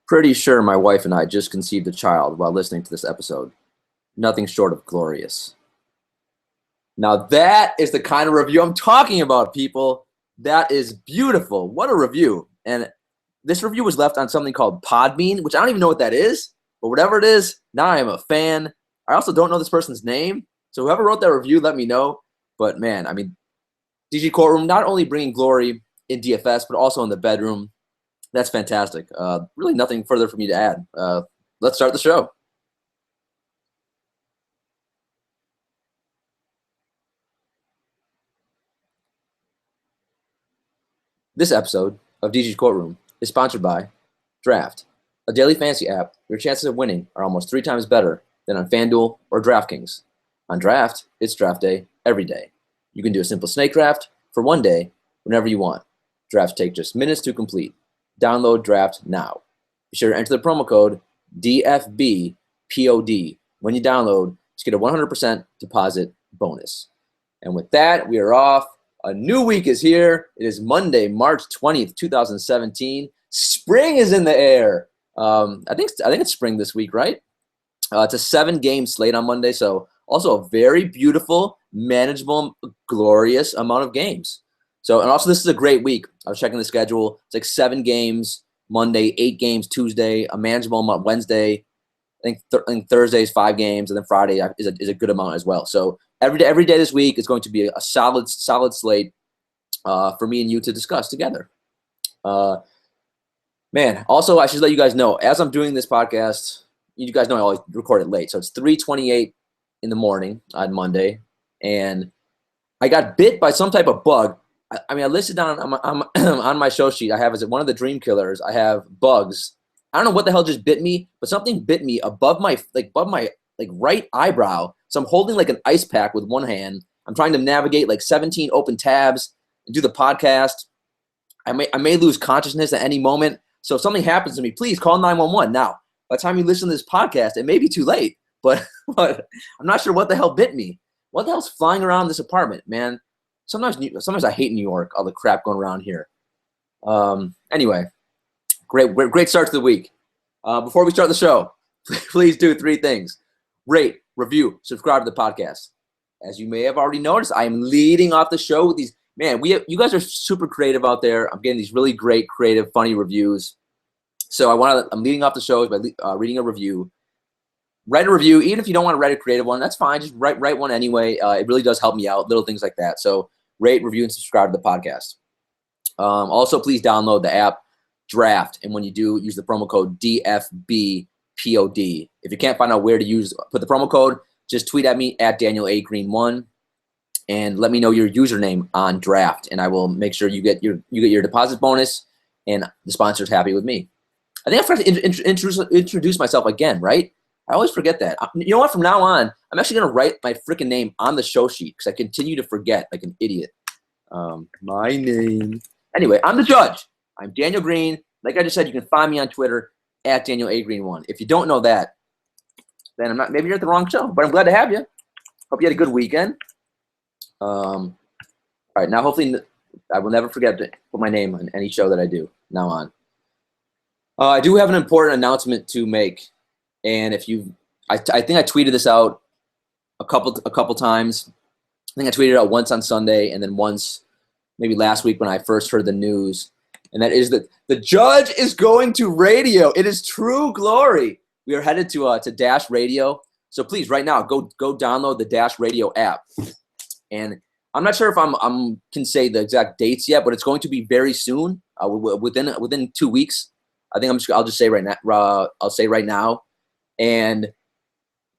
Pretty sure my wife and I just conceived a child while listening to this episode. Nothing short of glorious. Now that is the kind of review I'm talking about, people. That is beautiful. What a review. And this review was left on something called Podbean, which I don't even know what that is. But whatever it is, now I am a fan. I also don't know this person's name. So whoever wrote that review, let me know. But man, I mean, DG Courtroom not only bringing glory in DFS, but also in the bedroom. That's fantastic. Really nothing further for me to add. Let's start the show. This episode of DG Courtroom is sponsored by Draft, a daily fantasy app. Your chances of winning are almost 3 times better than on FanDuel or DraftKings. On Draft, it's draft day every day. You can do a simple snake draft for one day whenever you want. Drafts take just minutes to complete. Download Draft now. Be sure to enter the promo code DFBPOD when you download to get a 100% deposit bonus. And with that, we are off. A new week is here. It is Monday, March 20th, 2017. Spring is in the air. I think it's spring this week, right? It's a 7-game slate on Monday, so also a very beautiful, manageable, glorious amount of games. So, and also this is a great week. I was checking the schedule. It's like 7 games Monday, 8 games Tuesday, a manageable amount Wednesday. I think Thursday is 5 games, and then Friday is a good amount as well. So every day this week is going to be a solid slate for me and you to discuss together. Man, also I should let you guys know, as I'm doing this podcast, you guys know I always record it late. So it's 3:28 in the morning on Monday, and I got bit by some type of bug. I mean, I listed down on my show sheet, I have as one of the dream killers, I have bugs. I don't know what the hell just bit me, but something bit me above my right eyebrow. So I'm holding like an ice pack with one hand. I'm trying to navigate like 17 open tabs and do the podcast. I may lose consciousness at any moment. So if something happens to me, please call 911. Now, by the time you listen to this podcast, it may be too late, but I'm not sure what the hell bit me. What the hell's flying around this apartment, man? Sometimes I hate New York, all the crap going around here. Anyway, great start to the week. Before we start the show, please do 3 things. Rate, review, subscribe to the podcast. As you may have already noticed, I am leading off the show with these. Man, you guys are super creative out there. I'm getting these really great, creative, funny reviews. So I'm leading off the show by reading a review. Write a review, even if you don't want to write a creative one, that's fine. Just write one anyway. It really does help me out, little things like that. So rate, review, and subscribe to the podcast. Also, please download the app Draft, and when you do, use the promo code DFBPOD. If you can't find out where to put the promo code, just tweet at me at DanielAGreen1 and let me know your username on Draft, and I will make sure you get your deposit bonus, and the sponsor's happy with me. I think I forgot to introduce myself again, right? I always forget that. You know what? From now on, I'm actually going to write my freaking name on the show sheet because I continue to forget like an idiot. My name. Anyway, I'm the judge. I'm Daniel Green. Like I just said, you can find me on Twitter at DanielAGreen1. If you don't know that, then maybe you're at the wrong show, but I'm glad to have you. Hope you had a good weekend. All right, now hopefully I will never forget to put my name on any show that I do now on. I do have an important announcement to make. And I think I tweeted this out a couple times. I think I tweeted it out once on Sunday and then once maybe last week when I first heard the news. And that is that the judge is going to radio. It is true glory. We are headed to Dash Radio. So please, right now, go download the Dash Radio app. And I'm not sure if I'm can say the exact dates yet, but it's going to be very soon, within 2 weeks. I think I'll just say right now. I'll say right now. And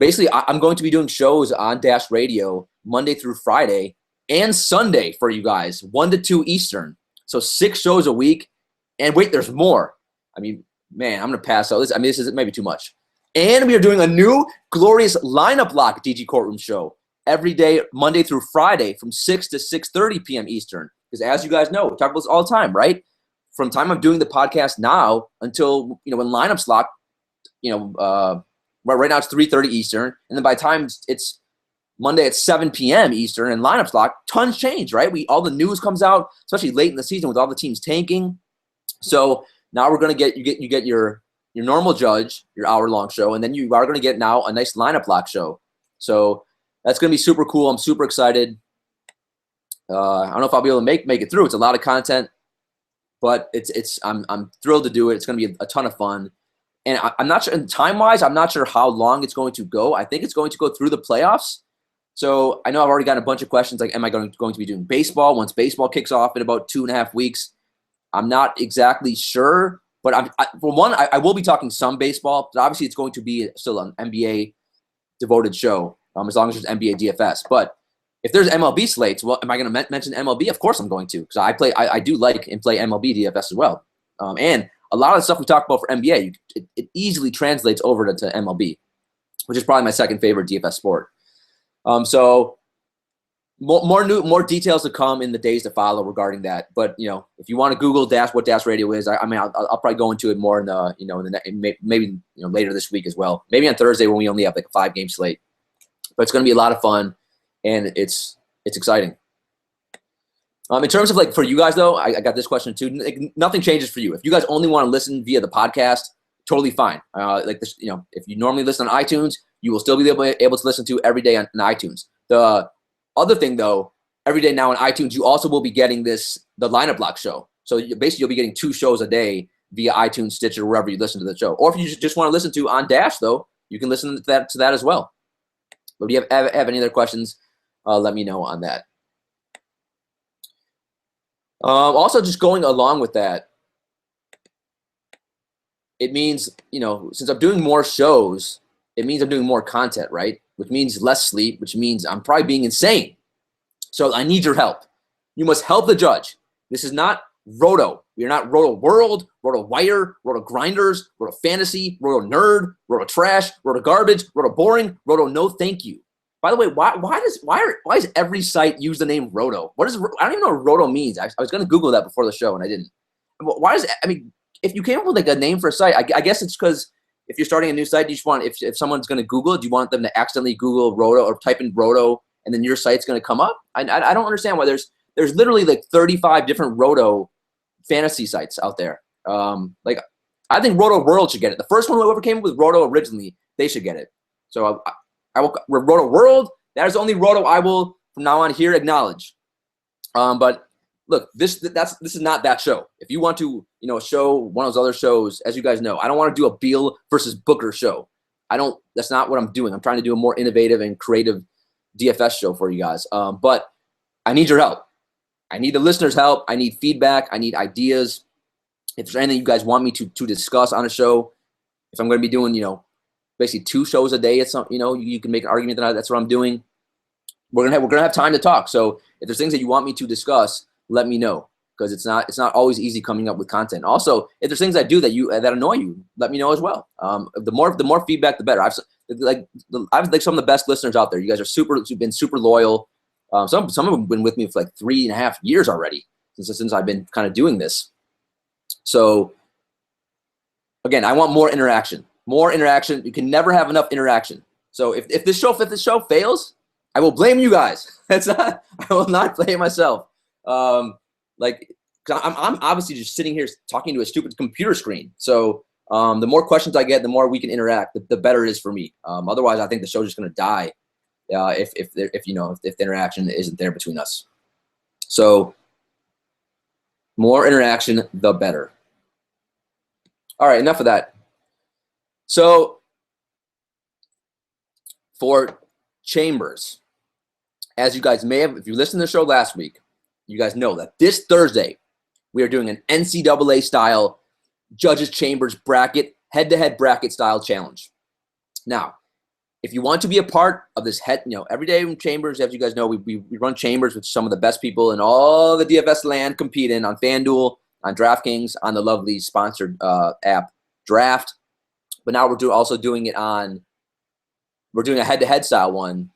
basically, I'm going to be doing shows on Dash Radio Monday through Friday and Sunday for you guys, 1 to 2 Eastern. So 6 shows a week. And wait, there's more. I mean, man, I'm going to pass out this. I mean, this is maybe too much. And we are doing a new glorious lineup lock DG Courtroom show every day, Monday through Friday from 6 to 6:30 p.m. Eastern. Because as you guys know, we talk about this all the time, right? From the time I'm doing the podcast now until, when lineups lock, right now it's 3:30 Eastern. And then by the time it's Monday at 7 p.m. Eastern and lineups lock, tons change, right? All the news comes out, especially late in the season with all the teams tanking. So now we're going to get your your normal judge, your hour-long show, and then you are going to get now a nice lineup lock show. So that's going to be super cool. I'm super excited. I don't know if I'll be able to make it through. It's a lot of content, but I'm thrilled to do it. It's going to be a ton of fun. And I'm not sure, time-wise, I'm not sure how long it's going to go. I think it's going to go through the playoffs. So I know I've already gotten a bunch of questions like, am I going to be doing baseball once baseball kicks off in about 2.5 weeks? I'm not exactly sure. But for one, I will be talking some baseball, but obviously it's going to be still an NBA-devoted show as long as there's NBA DFS. But if there's MLB slates, well, am I going to mention MLB? Of course I'm going to, because I do like and play MLB DFS as well. And a lot of the stuff we talk about for NBA, it easily translates over to MLB, which is probably my second favorite DFS sport. So more details to come in the days to follow regarding that. But if you want to Google what Dash Radio is, I'll probably go into it more in the maybe later this week as well. Maybe on Thursday when we only have like a 5-game slate. But it's going to be a lot of fun, and it's exciting. In terms of like for you guys though, I got this question too. Like, nothing changes for you. If you guys only want to listen via the podcast, totally fine. Like this, if you normally listen on iTunes, you will still be able to listen to every day on iTunes. The other thing though, every day now on iTunes, you also will be getting the lineup block show. So basically you'll be getting 2 shows a day via iTunes, Stitcher, wherever you listen to the show. Or if you just want to listen to on Dash though, you can listen to that as well. But if you have any other questions, let me know on that. Also, just going along with that, it means, since I'm doing more shows, it means I'm doing more content, right? Which means less sleep, which means I'm probably being insane. So I need your help. You must help the judge. This is not Roto. We are not Roto World, Roto Wire, Roto Grinders, Roto Fantasy, Roto Nerd, Roto Trash, Roto Garbage, Roto Boring, Roto No Thank You. By the way, why does every site use the name Roto? I don't even know what Roto means. I was going to Google that before the show and I didn't. If you came up with like a name for a site, I guess it's because if you're starting a new site, you just want, if someone's going to Google it, do you want them to accidentally Google Roto or type in Roto and then your site's going to come up? I don't understand why there's literally like 35 different Roto fantasy sites out there. Like I think Roto World should get it. The first one who ever came up with Roto originally, they should get it. So I will Roto World. That is the only Roto I will from now on here acknowledge. But look, this is not that show. If you want to, show one of those other shows, as you guys know, I don't want to do a Beal versus Booker show. That's not what I'm doing. I'm trying to do a more innovative and creative DFS show for you guys. But I need your help. I need the listeners' help. I need feedback. I need ideas. If there's anything you guys want me to discuss on a show, if I'm going to be doing, basically 2 shows a day, it's some, you can make an argument that that's what I'm doing. We're gonna have time to talk. So if there's things that you want me to discuss, let me know, because it's not always easy coming up with content. Also, if there's things I do that annoy you, let me know as well. The more feedback, the better. I've like some of the best listeners out there. You guys you've been super loyal. Some of them have been with me for like 3.5 years already since I've been kind of doing this. So again, I want more interaction. More interaction. You can never have enough interaction. So if this show fails, I will blame you guys. I will not blame myself. I'm obviously just sitting here talking to a stupid computer screen. So the more questions I get, the more we can interact, the better it is for me. Otherwise, I think the show's just going to die if the interaction isn't there between us. So more interaction, the better. All right, enough of that. So for Chambers, as you guys may have, if you listened to the show last week, you guys know that this Thursday we are doing an NCAA style Judges Chambers bracket, head-to-head bracket style challenge. Now, if you want to be a part of this every day in Chambers, as you guys know, we run Chambers with some of the best people in all the DFS land competing on FanDuel, on DraftKings, on the lovely sponsored app Draft. But now we're doing a head-to-head style one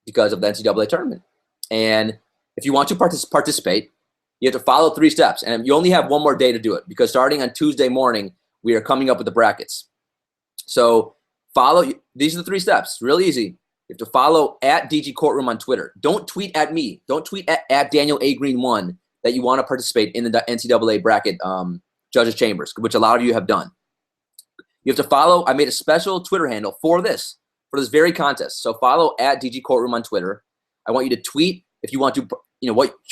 because of the NCAA tournament. And if you want to participate, you have to follow 3 steps. And you only have one more day to do it, because starting on Tuesday morning, we are coming up with the brackets. So these are the 3 steps. Really easy. You have to follow at DG Courtroom on Twitter. Don't tweet at me. Don't tweet at Daniel A. Green 1 that you want to participate in the NCAA bracket Judges Chambers, which a lot of you have done. You have to follow. I made a special Twitter handle for this very contest. So follow at DG Courtroom on Twitter. I want you to tweet if you want to,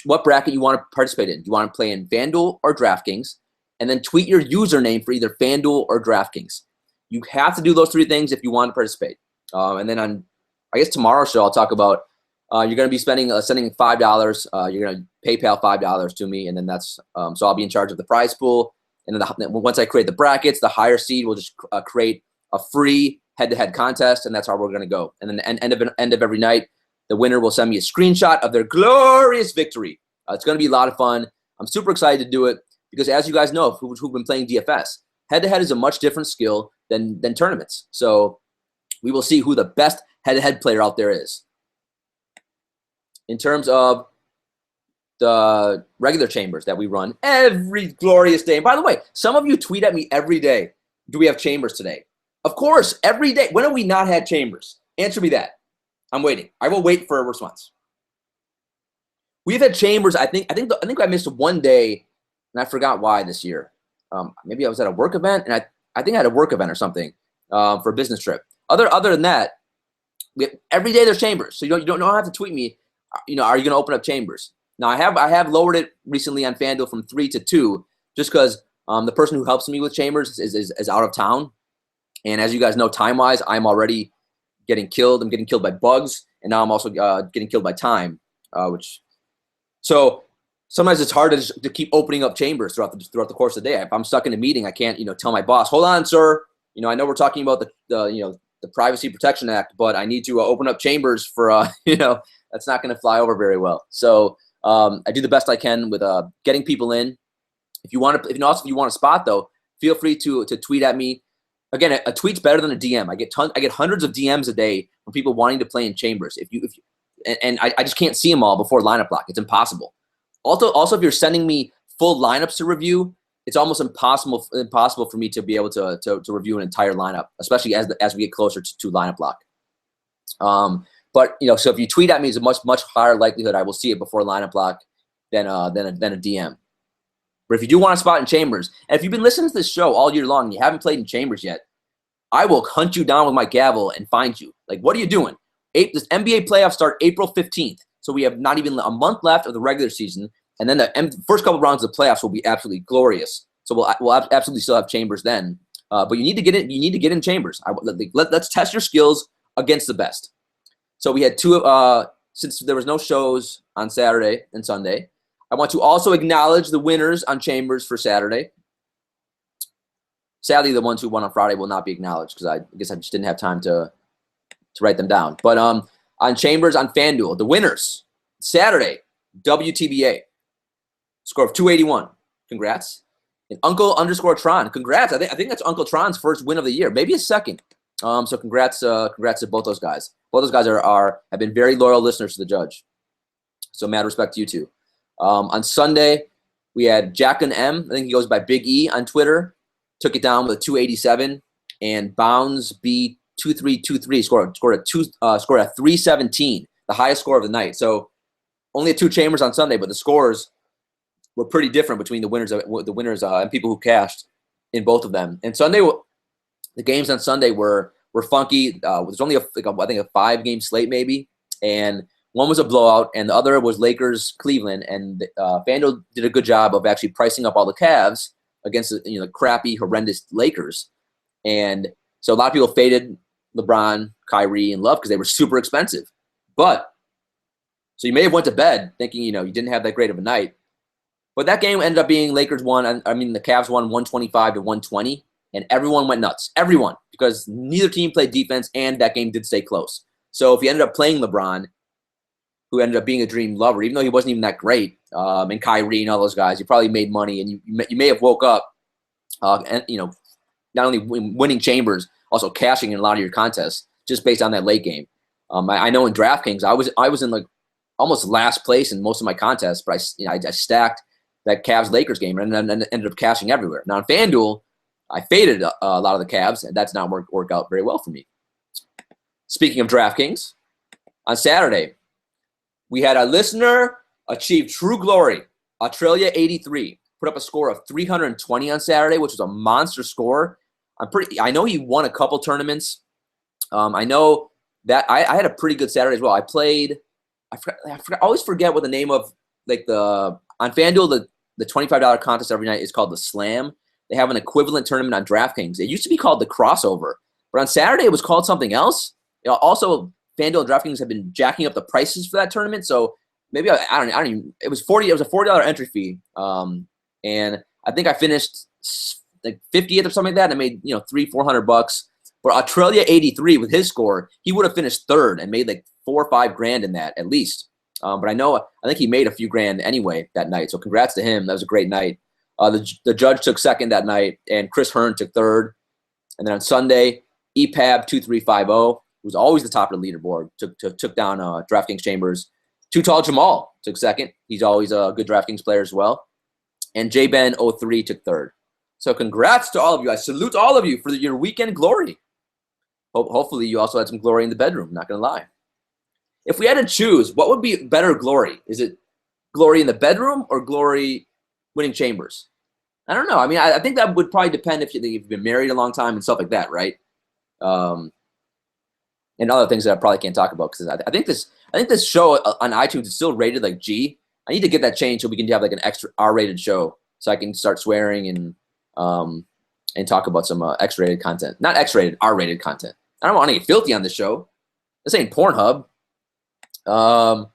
what bracket you want to participate in. Do you want to play in FanDuel or DraftKings? And then tweet your username for either FanDuel or DraftKings. You have to do those 3 things if you want to participate. And then on, I guess, tomorrow's show, I'll talk about you're going to be sending $5. You're going to PayPal $5 to me, and then that's so I'll be in charge of the prize pool. And then once I create the brackets, the higher seed will just create a free head-to-head contest, and that's how we're going to go. And then end of every night, the winner will send me a screenshot of their glorious victory. It's going to be a lot of fun. I'm super excited to do it because, as you guys know, who've been playing DFS, head-to-head is a much different skill than tournaments. So we will see who the best head-to-head player out there is. In terms of the regular chambers that we run every glorious day. And by the way, some of you tweet at me every day, do we have chambers today? Of course, every day. When have we not had chambers? Answer me that. I'm waiting. I will wait for a response. We've had chambers. I think I missed one day, and I forgot why this year. Maybe I was at a work event, and I think I had a work event or something for a business trip. Other than that, every day there's chambers. So you don't have to tweet me. Are you going to open up chambers? Now I have lowered it recently on FanDuel from 3 to 2, just because the person who helps me with chambers is out of town, and as you guys know, time-wise, I'm already getting killed. I'm getting killed by bugs, and now I'm also getting killed by time, so sometimes it's hard to keep opening up chambers throughout the course of the day. If I'm stuck in a meeting, I can't tell my boss, hold on, sir. I know we're talking about the Privacy Protection Act, but I need to open up chambers for that's not going to fly over very well. So I do the best I can with getting people in. If you want a spot though, feel free to tweet at me. Again, a tweet's better than a DM. I get hundreds of DMs a day from people wanting to play in chambers. I just can't see them all before lineup block. It's impossible. Also, if you're sending me full lineups to review, it's almost impossible for me to be able to review an entire lineup, especially as we get closer to lineup block. But so if you tweet at me, it's a much higher likelihood I will see it before lineup block than a DM. But if you do want a spot in chambers, and if you've been listening to this show all year long and you haven't played in chambers yet, I will hunt you down with my gavel and find you. Like, what are you doing? This NBA playoffs start April 15th, so we have not even a month left of the regular season, and then the first couple rounds of the playoffs will be absolutely glorious. So we'll absolutely still have chambers then. But you need to get in. You need to get in chambers. Let's test your skills against the best. So we had two. Since there was no shows on Saturday and Sunday, I want to also acknowledge the winners on chambers for Saturday. Sadly, the ones who won on Friday will not be acknowledged because I guess I just didn't have time to write them down. But on chambers on FanDuel, the winners Saturday, WTBA, score of 281. Congrats. And Uncle_Tron, congrats. I think that's Uncle Tron's first win of the year, maybe his second. So congrats to both those guys. Both those guys have been very loyal listeners to the judge. So mad respect to you two. On Sunday, we had Jack and M. I think he goes by Big E on Twitter. Took it down with a 287, and Bounds B2323 scored a 317, the highest score of the night. So only had two chambers on Sunday, but the scores were pretty different between the winners and people who cashed in both of them. And Sunday, the games on Sunday were funky. There's only I think a 5-game slate maybe, and one was a blowout, and the other was Lakers-Cleveland. And FanDuel did a good job of actually pricing up all the Cavs against the crappy, horrendous Lakers. And so a lot of people faded LeBron, Kyrie, and Love because they were super expensive. But so you may have went to bed thinking you didn't have that great of a night. But that game ended up being Lakers won. The Cavs won 125-120, and everyone went nuts. Everyone, because neither team played defense, and that game did stay close. So if you ended up playing LeBron, who ended up being a dream lover, even though he wasn't even that great, and Kyrie and all those guys, you probably made money, and you may have woke up, and not only winning chambers, also cashing in a lot of your contests just based on that late game. I know in DraftKings, I was in like almost last place in most of my contests, but I stacked that Cavs Lakers game and then ended up cashing everywhere. Now in FanDuel, I faded a lot of the Cavs, and that's not work out very well for me. Speaking of DraftKings, on Saturday, we had a listener achieve true glory. Australia 83 put up a score of 320 on Saturday, which was a monster score. I know he won a couple tournaments. I know that I had a pretty good Saturday as well. I played. I always forget what the name of on FanDuel the $25 contest every night is called the Slam. They have an equivalent tournament on DraftKings. It used to be called the Crossover, but on Saturday it was called something else. Also, FanDuel and DraftKings have been jacking up the prices for that tournament, so maybe I don't even. It was $40. It was a $40 entry fee, and I think I finished like 50th or something like that. And I made $300-400. But Australia 83 with his score, he would have finished third and made like $4 or $5 grand in that at least. But I think he made a few grand anyway that night. So congrats to him. That was a great night. The judge took second that night, and Chris Hearn took third. And then on Sunday, EPAB 2350, who's always the top of the leaderboard, took down DraftKings Chambers. Too Tall Jamal took second. He's always a good DraftKings player as well. And JBen 03 took third. So congrats to all of you. I salute all of you for your weekend glory. Hopefully you also had some glory in the bedroom, not going to lie. If we had to choose, what would be better glory? Is it glory in the bedroom or glory winning Chambers? I don't know. I mean, I think that would probably depend if you've been married a long time and stuff like that, right? And other things that I probably can't talk about because I think this show on iTunes is still rated like G. I need to get that changed so we can have like an extra R-rated show so I can start swearing and talk about some X-rated content. Not X-rated, R-rated content. I don't want to get filthy on this show. This ain't Pornhub. All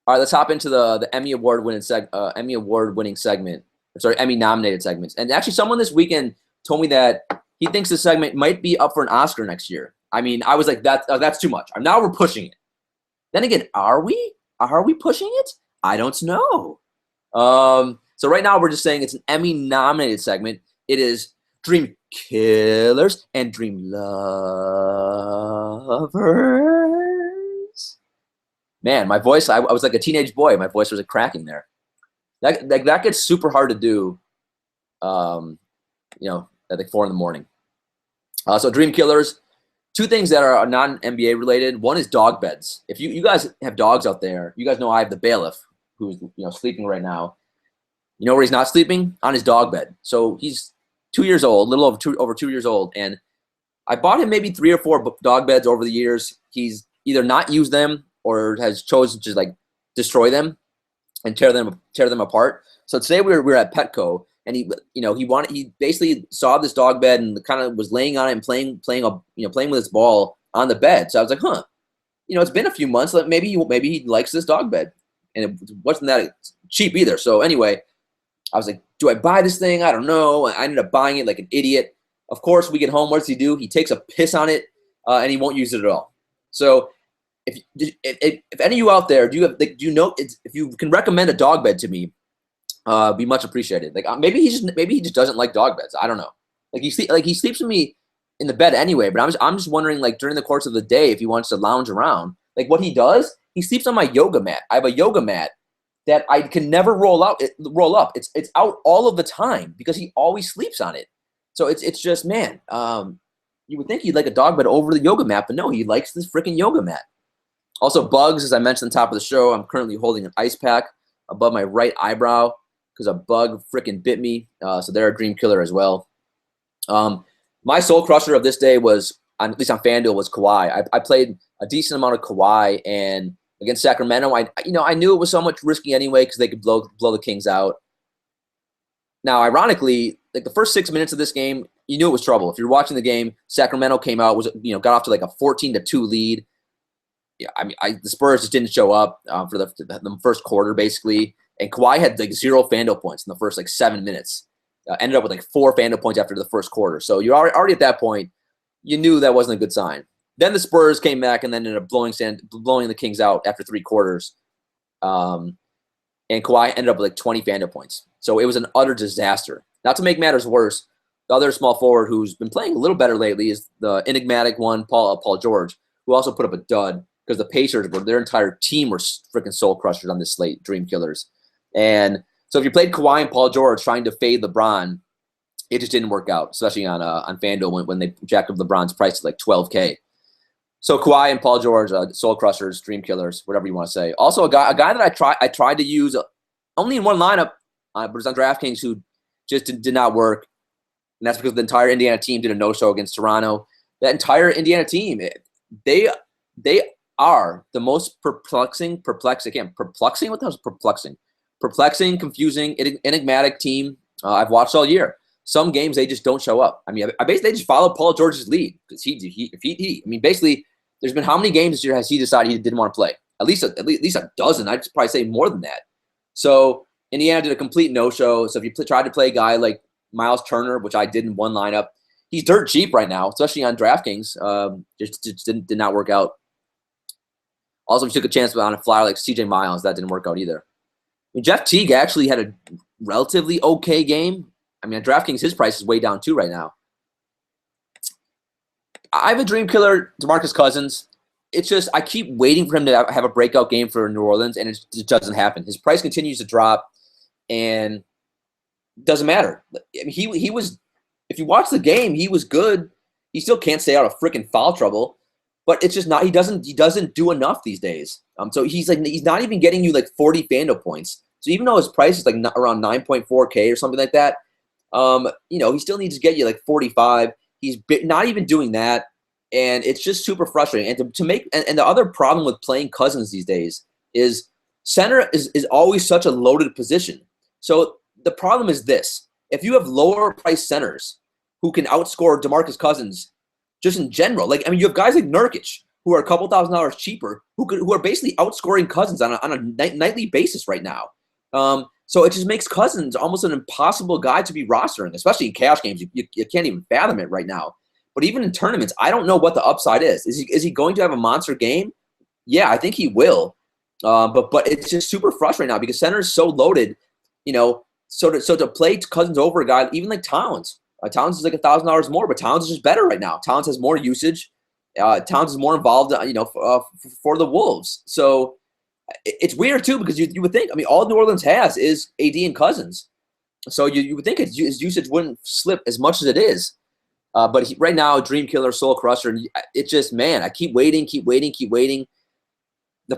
right, let's hop into the Emmy Award-winning segment. Sorry, Emmy-nominated segments. And actually, someone this weekend told me that he thinks this segment might be up for an Oscar next year. I mean, I was like, that's too much. Now we're pushing it. Then again, are we? Are we pushing it? I don't know. So right now we're just saying it's an Emmy-nominated segment. It is Dream Killers and Dream Lovers. Man, my voice, I was like a teenage boy. My voice was cracking there. That gets super hard to do, at like 4 a.m. So Dream Killers, two things that are non-NBA related. One is dog beds. If you guys have dogs out there, you guys know I have the bailiff who's sleeping right now. You know where he's not sleeping? On his dog bed. So he's 2 years old, a little over 2 years old, and I bought him maybe 3 or 4 dog beds over the years. He's either not used them or has chosen to just like destroy them and tear them apart. So today we were at Petco, and he basically saw this dog bed and kind of was laying on it and playing with his ball on the bed. So I was like, it's been a few months. Maybe he likes this dog bed, and it wasn't that cheap either. So anyway, I was like, do I buy this thing? I don't know. I ended up buying it like an idiot. Of course, we get home. What does he do? He takes a piss on it, and he won't use it at all. So if any of you out there, if you can recommend a dog bed to me, be much appreciated. Like maybe he just doesn't like dog beds. I don't know. Like he sleeps with me in the bed anyway. But I'm just wondering, like during the course of the day, if he wants to lounge around, like what he does, he sleeps on my yoga mat. I have a yoga mat that I can never roll up. It's out all of the time because he always sleeps on it. So it's just, man, you would think he'd like a dog bed over the yoga mat, but no, he likes this freaking yoga mat. Also, bugs, as I mentioned at the top of the show, I'm currently holding an ice pack above my right eyebrow because a bug freaking bit me. So they're a dream killer as well. My soul crusher of this day was, at least on FanDuel, was Kawhi. I played a decent amount of Kawhi, and against Sacramento, I knew it was so much risky anyway because they could blow the Kings out. Now, ironically, like the first 6 minutes of this game, you knew it was trouble. If you're watching the game, Sacramento came out, got off to like a 14-2 lead. Yeah, I mean, the Spurs just didn't show up for the first quarter, basically. And Kawhi had like 0 FanDuel points in the first like 7 minutes. Ended up with like 4 FanDuel points after the first quarter. So you're already at that point, you knew that wasn't a good sign. Then the Spurs came back and then ended up blowing the Kings out after 3 quarters. And Kawhi ended up with like 20 FanDuel points. So it was an utter disaster. Not to make matters worse, the other small forward who's been playing a little better lately is the enigmatic one, Paul George, who also put up a dud because the Pacers, their entire team were freaking soul crushers on this slate, dream killers. And so if you played Kawhi and Paul George trying to fade LeBron, it just didn't work out, especially on FanDuel when they jacked up LeBron's price to like $12K. So Kawhi and Paul George, soul crushers, dream killers, whatever you want to say. Also, a guy that I tried to use only in one lineup, but it was on DraftKings who just did not work. And that's because the entire Indiana team did a no-show against Toronto. That entire Indiana team, they are the most perplexing, what the hell is perplexing? Perplexing, confusing, enigmatic team I've watched all year. Some games they just don't show up. I mean, I basically just followed Paul George's lead because basically, there's been how many games this year has he decided he didn't want to play? At least a dozen. I'd probably say more than that. So Indiana did a complete no-show. So if you tried to play a guy like Miles Turner, which I did in one lineup, he's dirt cheap right now, especially on DraftKings. Just did not work out. Also, we took a chance on a flyer like CJ Miles. That didn't work out either. I mean, Jeff Teague actually had a relatively okay game. I mean, on DraftKings, his price is way down too right now. I have a dream killer, DeMarcus Cousins. It's just I keep waiting for him to have a breakout game for New Orleans, and it just doesn't happen. His price continues to drop, and it doesn't matter. I mean, he was – if you watch the game, he was good. He still can't stay out of freaking foul trouble. But it's just not. He doesn't do enough these days. So he's not even getting you like 40 FanDuel points. So even though his price is like around 9.4K or something like that, he still needs to get you like 45. He's not even doing that, and it's just super frustrating. And and the other problem with playing Cousins these days is center is always such a loaded position. So the problem is this: if you have lower price centers who can outscore DeMarcus Cousins. Just in general, you have guys like Nurkic who are a couple $1,000s cheaper who are basically outscoring Cousins on a nightly basis right now. So it just makes Cousins almost an impossible guy to be rostering, especially in cash games. You can't even fathom it right now. But even in tournaments, I don't know what the upside is. Is he going to have a monster game? Yeah, I think he will. But it's just super frustrating now because center is so loaded. So to play Cousins over a guy even like Towns. Towns is like $1,000 more, but Towns is just better right now. Towns has more usage. Towns is more involved, for the Wolves. So it's weird too because you would think. I mean, all New Orleans has is AD and Cousins. So you would think his usage wouldn't slip as much as it is. But right now, dream killer, soul crusher, and it's just I keep waiting. The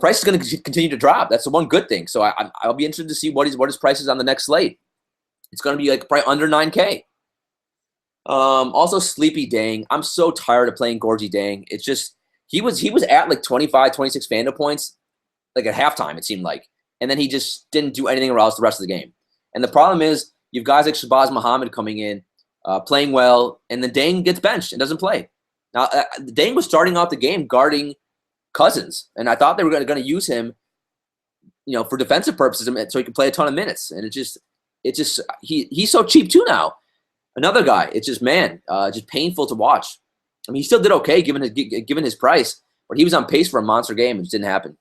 price is going to continue to drop. That's the one good thing. So I'll be interested to see what his price is on the next slate. It's going to be like probably under 9K. Also Sleepy Dang. I'm so tired of playing Gorgie Dang. It's just he was at like 25, 26 FanDuel points like at halftime, it seemed like. And then he just didn't do anything else the rest of the game. And the problem is you have guys like Shabazz Muhammad coming in, playing well, and then Dang gets benched and doesn't play. Now, Dang was starting out the game guarding Cousins, and I thought they were going to use him, for defensive purposes so he could play a ton of minutes. And he's so cheap too now. Another guy, it's just just painful to watch. I mean, he still did okay given his price, but he was on pace for a monster game. It just didn't happen.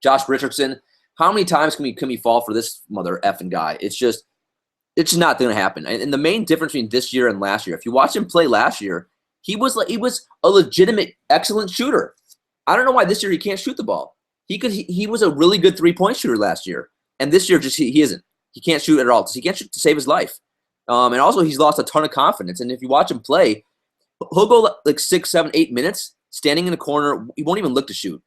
Josh Richardson, how many times can we fall for this mother effing guy? It's just not going to happen. And the main difference between this year and last year, if you watch him play last year, he was a legitimate excellent shooter. I don't know why this year he can't shoot the ball. He was a really good 3-point shooter last year, and this year just he isn't. He can't shoot at all. He can't shoot to save his life. And also, he's lost a ton of confidence. And if you watch him play, he'll go like 6, 7, 8 minutes standing in the corner. He won't even look to shoot.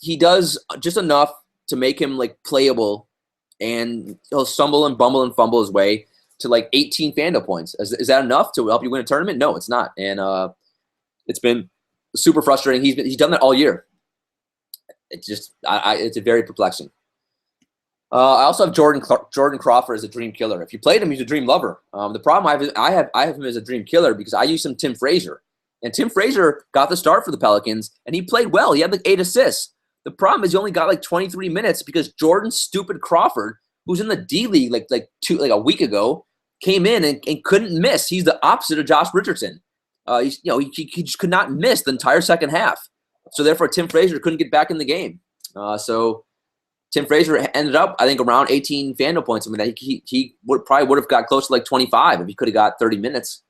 He does just enough to make him like playable, and he'll stumble and bumble and fumble his way to like 18 FanDuel points. Is that enough to help you win a tournament? No, it's not. And it's been super frustrating. He's done that all year. It's just it's very perplexing. I also have Jordan Crawford as a dream killer. If you played him, he's a dream lover. The problem I have him as a dream killer because I use Tim Frazier. And Tim Frazier got the start for the Pelicans, and he played well. He had like 8 assists. The problem is he only got like 23 minutes because Jordan stupid Crawford, who's in the D League like a week ago, came in and couldn't miss. He's the opposite of Josh Richardson. He just could not miss the entire second half. So therefore, Tim Frazier couldn't get back in the game. So Tim Frazier ended up, I think, around 18 FanDuel points. I mean, he probably would have got close to like 25 if he could have got 30 minutes.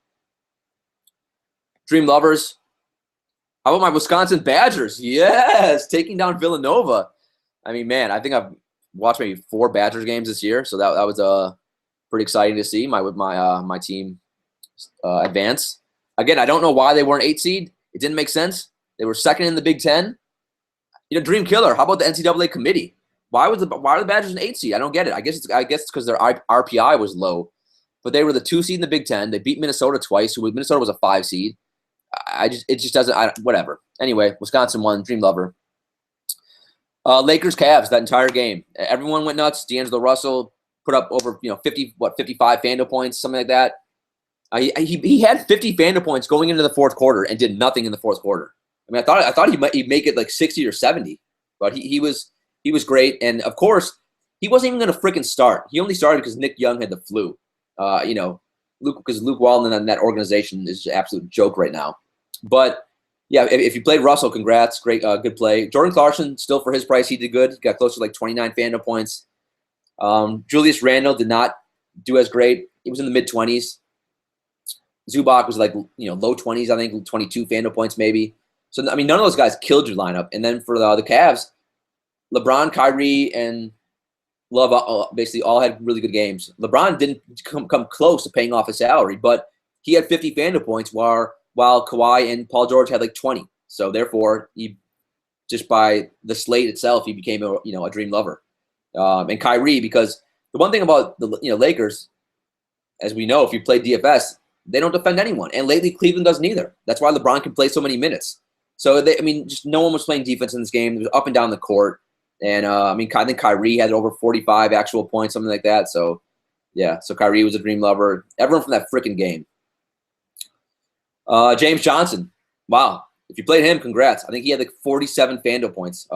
Dream lovers. How about my Wisconsin Badgers? Yes, taking down Villanova. I mean, man, I think I've watched maybe 4 Badgers games this year, so that was pretty exciting to see my team advance. Again, I don't know why they weren't 8 seed. It didn't make sense. They were second in the Big Ten. Dream killer. How about the NCAA committee? Why are the Badgers an 8 seed? I don't get it. I guess it's because their RPI was low. but they were the 2 seed in the Big Ten. They beat Minnesota twice. Minnesota was a 5 seed. It just doesn't. Whatever. Anyway, Wisconsin won. Dream lover. Lakers Cavs that entire game. Everyone went nuts. DeAngelo Russell put up over 55 FanDuel points, something like that. He had 50 FanDuel points going into the fourth quarter and did nothing in the fourth quarter. I mean, I thought he'd make it like 60 or 70, but he was great. And of course, he wasn't even going to freaking start. He only started because Nick Young had the flu. Because Luke Walton and that organization is an absolute joke right now. But yeah, if you played Russell, congrats, great, good play. Jordan Clarkson, still for his price, he did good. He got close to like 29 FanDuel points. Julius Randle did not do as great. He was in the mid-20s. Zubac was like low 20s, I think, 22 FanDuel points maybe. So I mean, none of those guys killed your lineup. And then for the Cavs, LeBron, Kyrie, and Love basically all had really good games. LeBron didn't come close to paying off his salary, but he had 50 FanDuel points while Kawhi and Paul George had like 20. So therefore, he just by the slate itself, he became a dream lover. And Kyrie, because the one thing about the Lakers, as we know, if you play DFS, they don't defend anyone, and lately Cleveland doesn't either. That's why LeBron can play so many minutes. So just no one was playing defense in this game. It was up and down the court. And, I think Kyrie had over 45 actual points, something like that. So, yeah, so Kyrie was a dream lover. Everyone from that freaking game. James Johnson. Wow. If you played him, congrats. I think he had like 47 FanDuel points.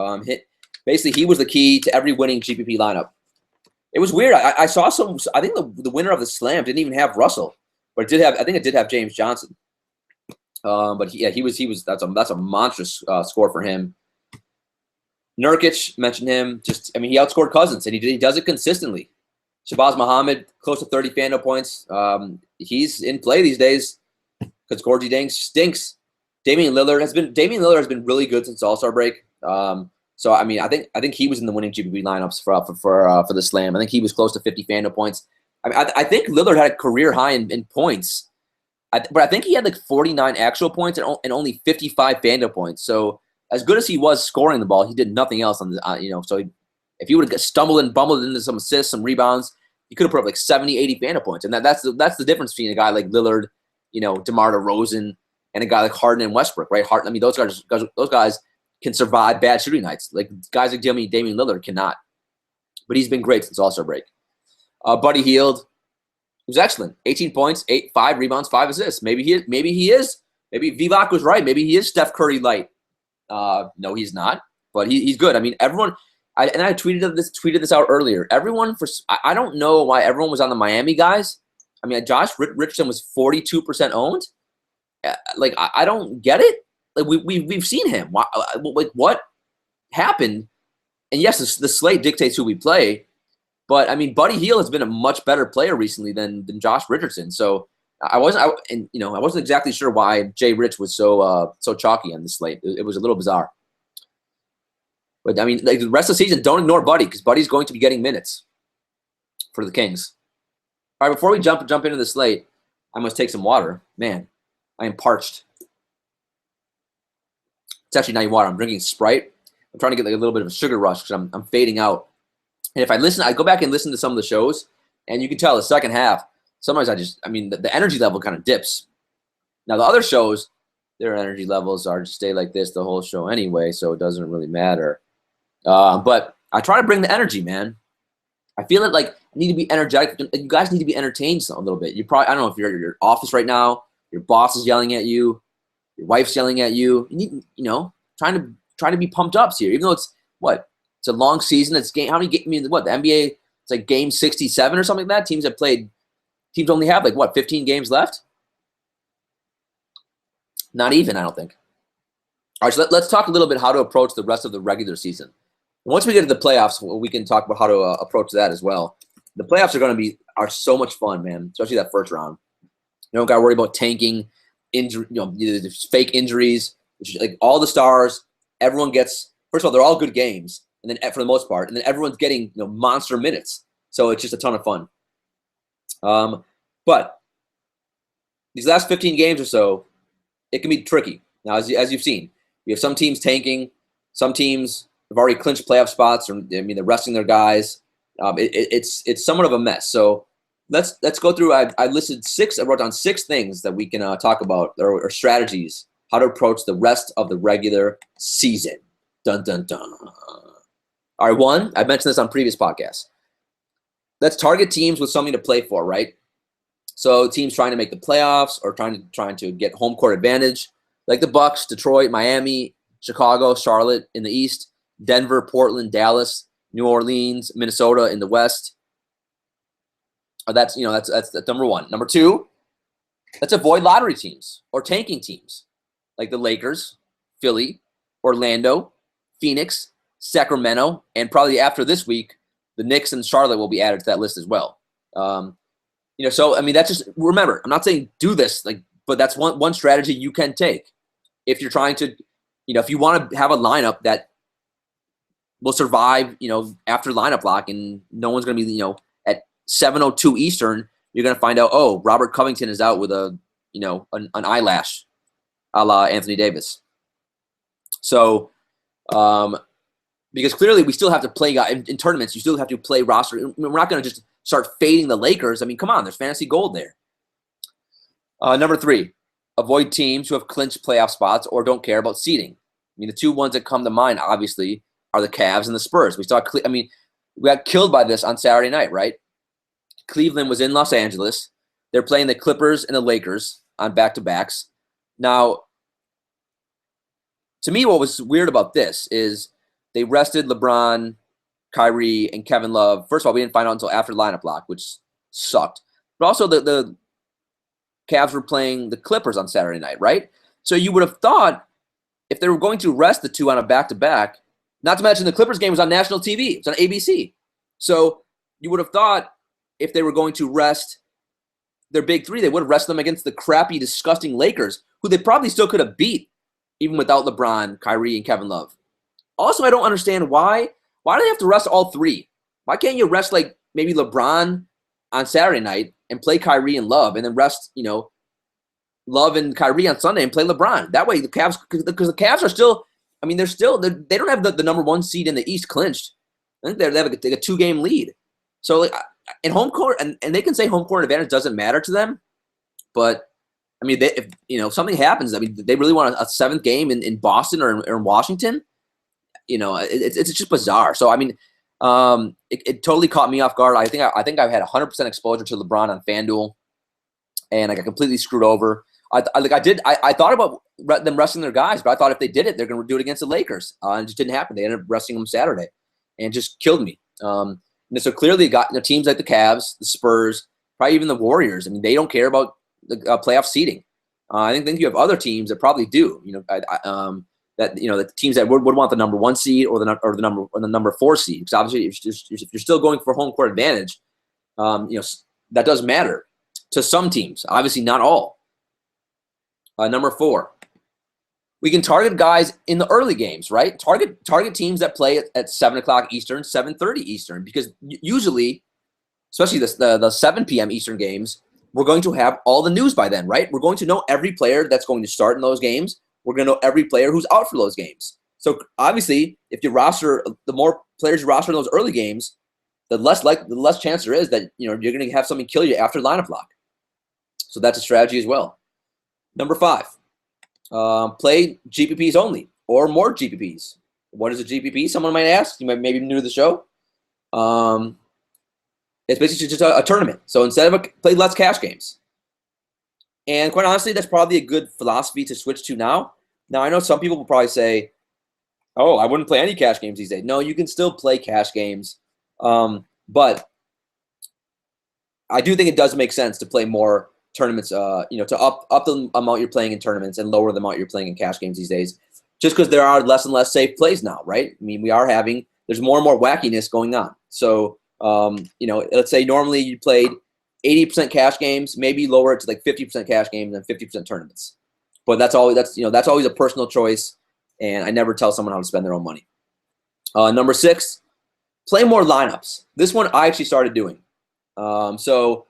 Basically, he was the key to every winning GPP lineup. It was weird. I saw I think the winner of the Slam didn't even have Russell. But I think it did have James Johnson. But he was that's a monstrous score for him. Nurkic, mentioned him. He outscored Cousins, and he does it consistently. Shabazz Muhammad, close to 30 FanDuel points. He's in play these days because Gorgie Dang stinks. Damian Lillard has been really good since All-Star break. So I think he was in the winning GPP lineups for the Slam. I think he was close to 50 FanDuel points. I think Lillard had a career high in points, but I think he had like 49 actual points and only 55 FanDuel points. So as good as he was scoring the ball, he did nothing else on the So if he would have stumbled and bumbled into some assists, some rebounds, he could have put up like 70, 80 FanDuel points. And that's the difference between a guy like Lillard, DeMar DeRozan, and a guy like Harden and Westbrook, right? Those guys can survive bad shooting nights. Like guys like Damian Lillard cannot. But he's been great since All-Star break. Buddy Hield was excellent. 18 points, 5 rebounds, 5 assists. Maybe he is. Maybe Vivek was right. Maybe he is Steph Curry light. No, he's not. But he's good. Everyone. I tweeted this out earlier. I don't know why everyone was on the Miami guys. Josh Richardson was 42% owned. I don't get it. Like we've seen him. What happened? And yes, the slate dictates who we play. But Buddy Hield has been a much better player recently than Josh Richardson. So I wasn't exactly sure why Jay Rich was so chalky on the slate. It was a little bizarre. But the rest of the season, don't ignore Buddy because Buddy's going to be getting minutes for the Kings. All right, before we jump into the slate, I must take some water. Man, I am parched. It's actually not even water. I'm drinking Sprite. I'm trying to get like a little bit of a sugar rush because I'm fading out. And if I go back and listen to some of the shows, and you can tell the second half, sometimes the energy level kind of dips. Now, the other shows, their energy levels are to stay like this the whole show anyway, so it doesn't really matter. But I try to bring the energy, man. I feel like I need to be energetic. You guys need to be entertained a little bit. I don't know if you're at your office right now, your boss is yelling at you, your wife's yelling at you. You need, trying to be pumped up here, even though it's a long season. It's game. How many games? The NBA. It's like game 67 or something like that. Teams only have 15 games left. Not even, I don't think. All right, so let's talk a little bit how to approach the rest of the regular season. Once we get to the playoffs, we can talk about how to approach that as well. The playoffs are so much fun, man, especially that first round. You don't got to worry about tanking, injury, fake injuries. Like all the stars, everyone gets. First of all, they're all good games, and then for the most part, and then everyone's getting monster minutes. So it's just a ton of fun. But these last 15 games or so, it can be tricky. Now, as you've seen, you have some teams tanking, some teams have already clinched playoff spots, or they're resting their guys. It's somewhat of a mess. So let's go through. I listed 6. I wrote down 6 things that we can talk about, or strategies, how to approach the rest of the regular season. Dun dun dun. All right, 1. I mentioned this on previous podcasts. Let's target teams with something to play for, right? So teams trying to make the playoffs or trying to get home court advantage, like the Bucks, Detroit, Miami, Chicago, Charlotte in the East, Denver, Portland, Dallas, New Orleans, Minnesota in the West. That's number 1. Number 2, let's avoid lottery teams or tanking teams like the Lakers, Philly, Orlando, Phoenix, Sacramento, and probably after this week, the Knicks and Charlotte will be added to that list as well. So I mean, that's just, remember, I'm not saying do this, but that's one strategy you can take if you're trying to, if you want to have a lineup that will survive, after lineup lock, and no one's going to be, at 7:02 Eastern, you're going to find out, oh, Robert Covington is out with an eyelash, a la Anthony Davis. So, because clearly we still have to play in tournaments. You still have to play roster. We're not going to just start fading the Lakers. I mean, come on, there's fantasy gold there. Number 3, avoid teams who have clinched playoff spots or don't care about seeding. I mean, the 2 ones that come to mind, obviously, are the Cavs and the Spurs. We got killed by this on Saturday night, right? Cleveland was in Los Angeles. They're playing the Clippers and the Lakers on back-to-backs. Now, to me, what was weird about this is they rested LeBron, Kyrie, and Kevin Love. First of all, we didn't find out until after lineup lock, which sucked. But also the Cavs were playing the Clippers on Saturday night, right? So you would have thought if they were going to rest the 2 on a back-to-back, not to mention the Clippers game was on national TV. It's on ABC. So you would have thought if they were going to rest their big 3, they would have rested them against the crappy, disgusting Lakers, who they probably still could have beat even without LeBron, Kyrie, and Kevin Love. Also, I don't understand why do they have to rest all 3? Why can't you rest maybe LeBron on Saturday night and play Kyrie and Love, and then rest, Love and Kyrie on Sunday and play LeBron? That way the Cavs, because the Cavs are still, I mean, they don't have the number 1 seed in the East clinched. I think they have a 2-game lead. So in home court, and they can say home court advantage doesn't matter to them, but I mean, if something happens, I mean, they really want a 7th game in Boston or in Washington. It's just bizarre. So I mean, it totally caught me off guard. I think I've had 100% exposure to LeBron on FanDuel, and I got completely screwed over. I thought about them resting their guys, but I thought if they did it, they're going to do it against the Lakers. And it just didn't happen. They ended up resting them Saturday, and it just killed me. And so clearly, got teams like the Cavs, the Spurs, probably even the Warriors. I mean, they don't care about the playoff seeding. I think you have other teams that probably do. The teams that would want the number 1 seed or the number 4 seed. Because obviously, if you're still going for home court advantage, that does matter to some teams. Obviously, not all. Number 4, we can target guys in the early games, right? Target teams that play at 7 o'clock Eastern, 7:30 Eastern, because usually, especially the 7 p.m. Eastern games, we're going to have all the news by then, right? We're going to know every player that's going to start in those games. We're going to know every player who's out for those games. So obviously, if you roster, the more players you roster in those early games, the less chance there is that you're going to have something kill you after lineup lock. So that's a strategy as well. Number 5, play GPPs only or more GPPs. What is a GPP? Someone might ask. You might maybe new to the show. It's basically just a tournament. So instead of play less cash games. And quite honestly, that's probably a good philosophy to switch to now. Now, I know some people will probably say, oh, I wouldn't play any cash games these days. No, you can still play cash games. But I do think it does make sense to play more tournaments, to up the amount you're playing in tournaments and lower the amount you're playing in cash games these days, just because there are less and less safe plays now, right? I mean, there's more and more wackiness going on. So, let's say normally you played 80% cash games, maybe lower it to 50% cash games and 50% tournaments. But that's always a personal choice, and I never tell someone how to spend their own money. Number 6, play more lineups. This one I actually started doing. So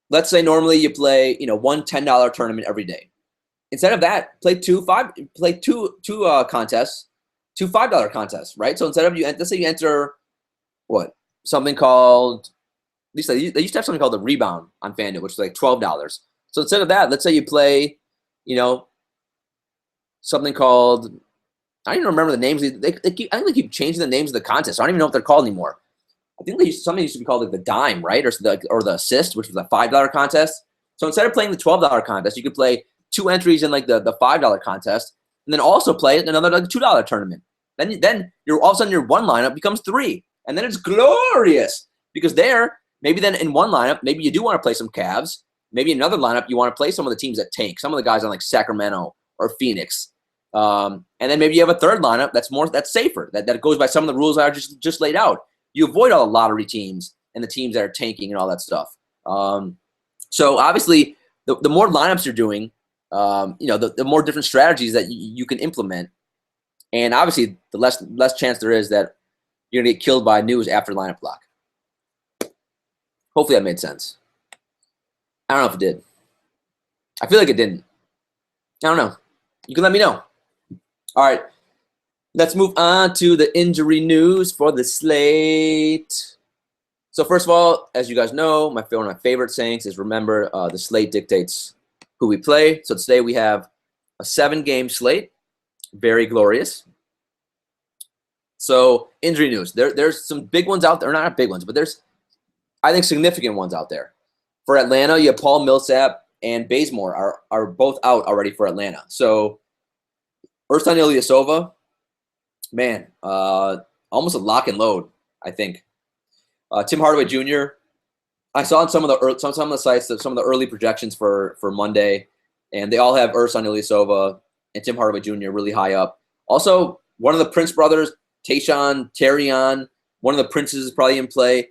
let's say normally you play, one $10 tournament every day. Instead of that, play two contests, two $5 contests, right? So instead of let's say you enter something called least they used to have something called the rebound on FanDuel, which was like $12. So instead of that, let's say you play, something called, I don't even remember the names. I think they keep changing the names of the contest. So I don't even know what they're called anymore. I think something used to be called like the dime, right? Or the assist, which was a $5 contest. So instead of playing the $12 contest, you could play 2 entries in like the $5 contest, and then also play another like $2 tournament. Then you're all of a sudden your one lineup becomes 3, and then it's glorious because maybe then in one lineup maybe you do want to play some Cavs. Maybe another lineup you want to play some of the teams that tank, some of the guys on like Sacramento or Phoenix, and then maybe you have a third lineup that's safer, that goes by some of the rules I just laid out. You avoid all the lottery teams and the teams that are tanking and all that stuff. So obviously, the more lineups you're doing, the more different strategies that you can implement, and obviously the less chance there is that you're gonna get killed by news after lineup block. Hopefully that made sense. I don't know if it did. I feel like it didn't. I don't know. You can let me know. All right. Let's move on to the injury news for the slate. So first of all, as you guys know, one of my favorite sayings is remember the slate dictates who we play. So today we have a 7-game slate. Very glorious. So injury news. There's some big ones out there. Not big ones, but there's, I think, significant ones out there. For Atlanta, you have Paul Millsap and Bazemore are both out already for Atlanta. So Ersan Ilyasova, man, almost a lock and load, I think. Tim Hardaway Jr., I saw on some of the sites that some of the early projections for Monday, and they all have Ersan Ilyasova and Tim Hardaway Jr. really high up. Also, one of the Prince brothers, Tayshaun Terrion, one of the Princes is probably in play.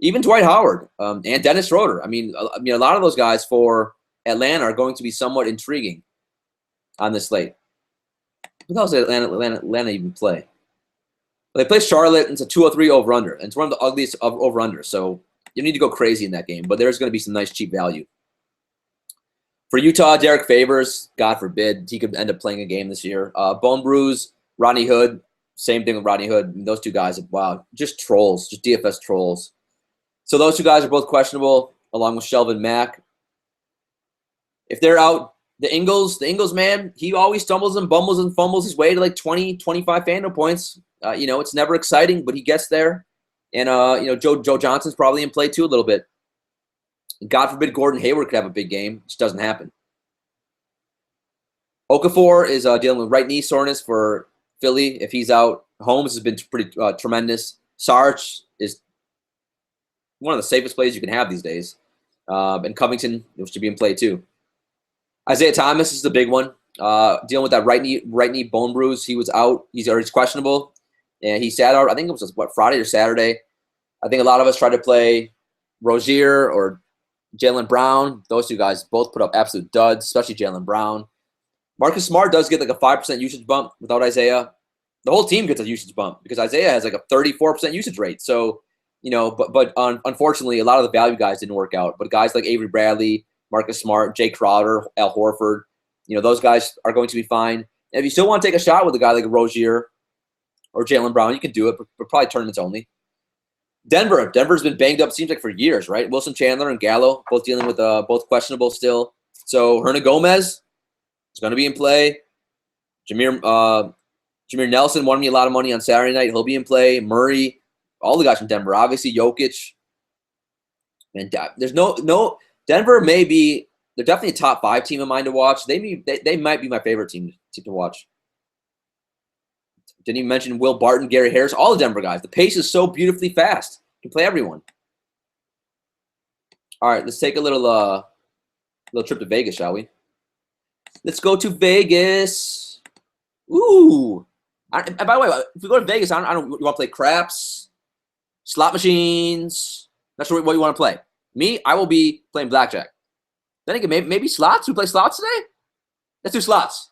Even Dwight Howard and Dennis Schroeder. I mean, a lot of those guys for Atlanta are going to be somewhat intriguing on this slate. Who else did Atlanta even play? Well, they play Charlotte, and it's a 203 over-under. And it's one of the ugliest over-unders, so you need to go crazy in that game. But there's going to be some nice cheap value. For Utah, Derek Favors, God forbid, he could end up playing a game this year. Bone Bruise, Rodney Hood, same thing with Rodney Hood. I mean, those two guys, wow, just trolls, just DFS trolls. So those two guys are both questionable, along with Shelvin Mack. If they're out, the Ingles man, he always stumbles and bumbles and fumbles his way to like 20, 25 FanDuel points. It's never exciting, but he gets there. And, Joe Johnson's probably in play too a little bit. God forbid Gordon Hayward could have a big game. It just doesn't happen. Okafor is dealing with right knee soreness for Philly. If he's out, Holmes has been pretty tremendous. Sarge is one of the safest plays you can have these days. And Covington should be in play too. Isaiah Thomas is the big one. Dealing with that right knee bone bruise. He was out. He's questionable. And he sat out, I think it was, Friday or Saturday. I think a lot of us tried to play Rozier or Jaylen Brown. Those two guys both put up absolute duds, especially Jaylen Brown. Marcus Smart does get like a 5% usage bump without Isaiah. The whole team gets a usage bump because Isaiah has like a 34% usage rate. So, but unfortunately, a lot of the value guys didn't work out. But guys like Avery Bradley, Marcus Smart, Jay Crowder, Al Horford, those guys are going to be fine. And if you still want to take a shot with a guy like Rozier or Jaylen Brown, you can do it, but probably tournaments only. Denver's been banged up, seems like, for years, right? Wilson Chandler and Gallo both dealing with both questionable still. So Hernan Gomez is going to be in play. Jameer Nelson won me a lot of money on Saturday night. He'll be in play. Murray, all the guys from Denver. Obviously, Jokic. And there's no Denver may be – they're definitely a top 5 team of mine to watch. They might be my favorite team to watch. Didn't even mention Will Barton, Gary Harris, all the Denver guys. The pace is so beautifully fast. You can play everyone. All right, let's take a little trip to Vegas, shall we? Let's go to Vegas. Ooh. And by the way, if we go to Vegas, I don't you want to play craps, slot machines? Not sure what you want to play. Me, I will be playing blackjack. Then again, maybe slots. We play slots today? Let's do slots.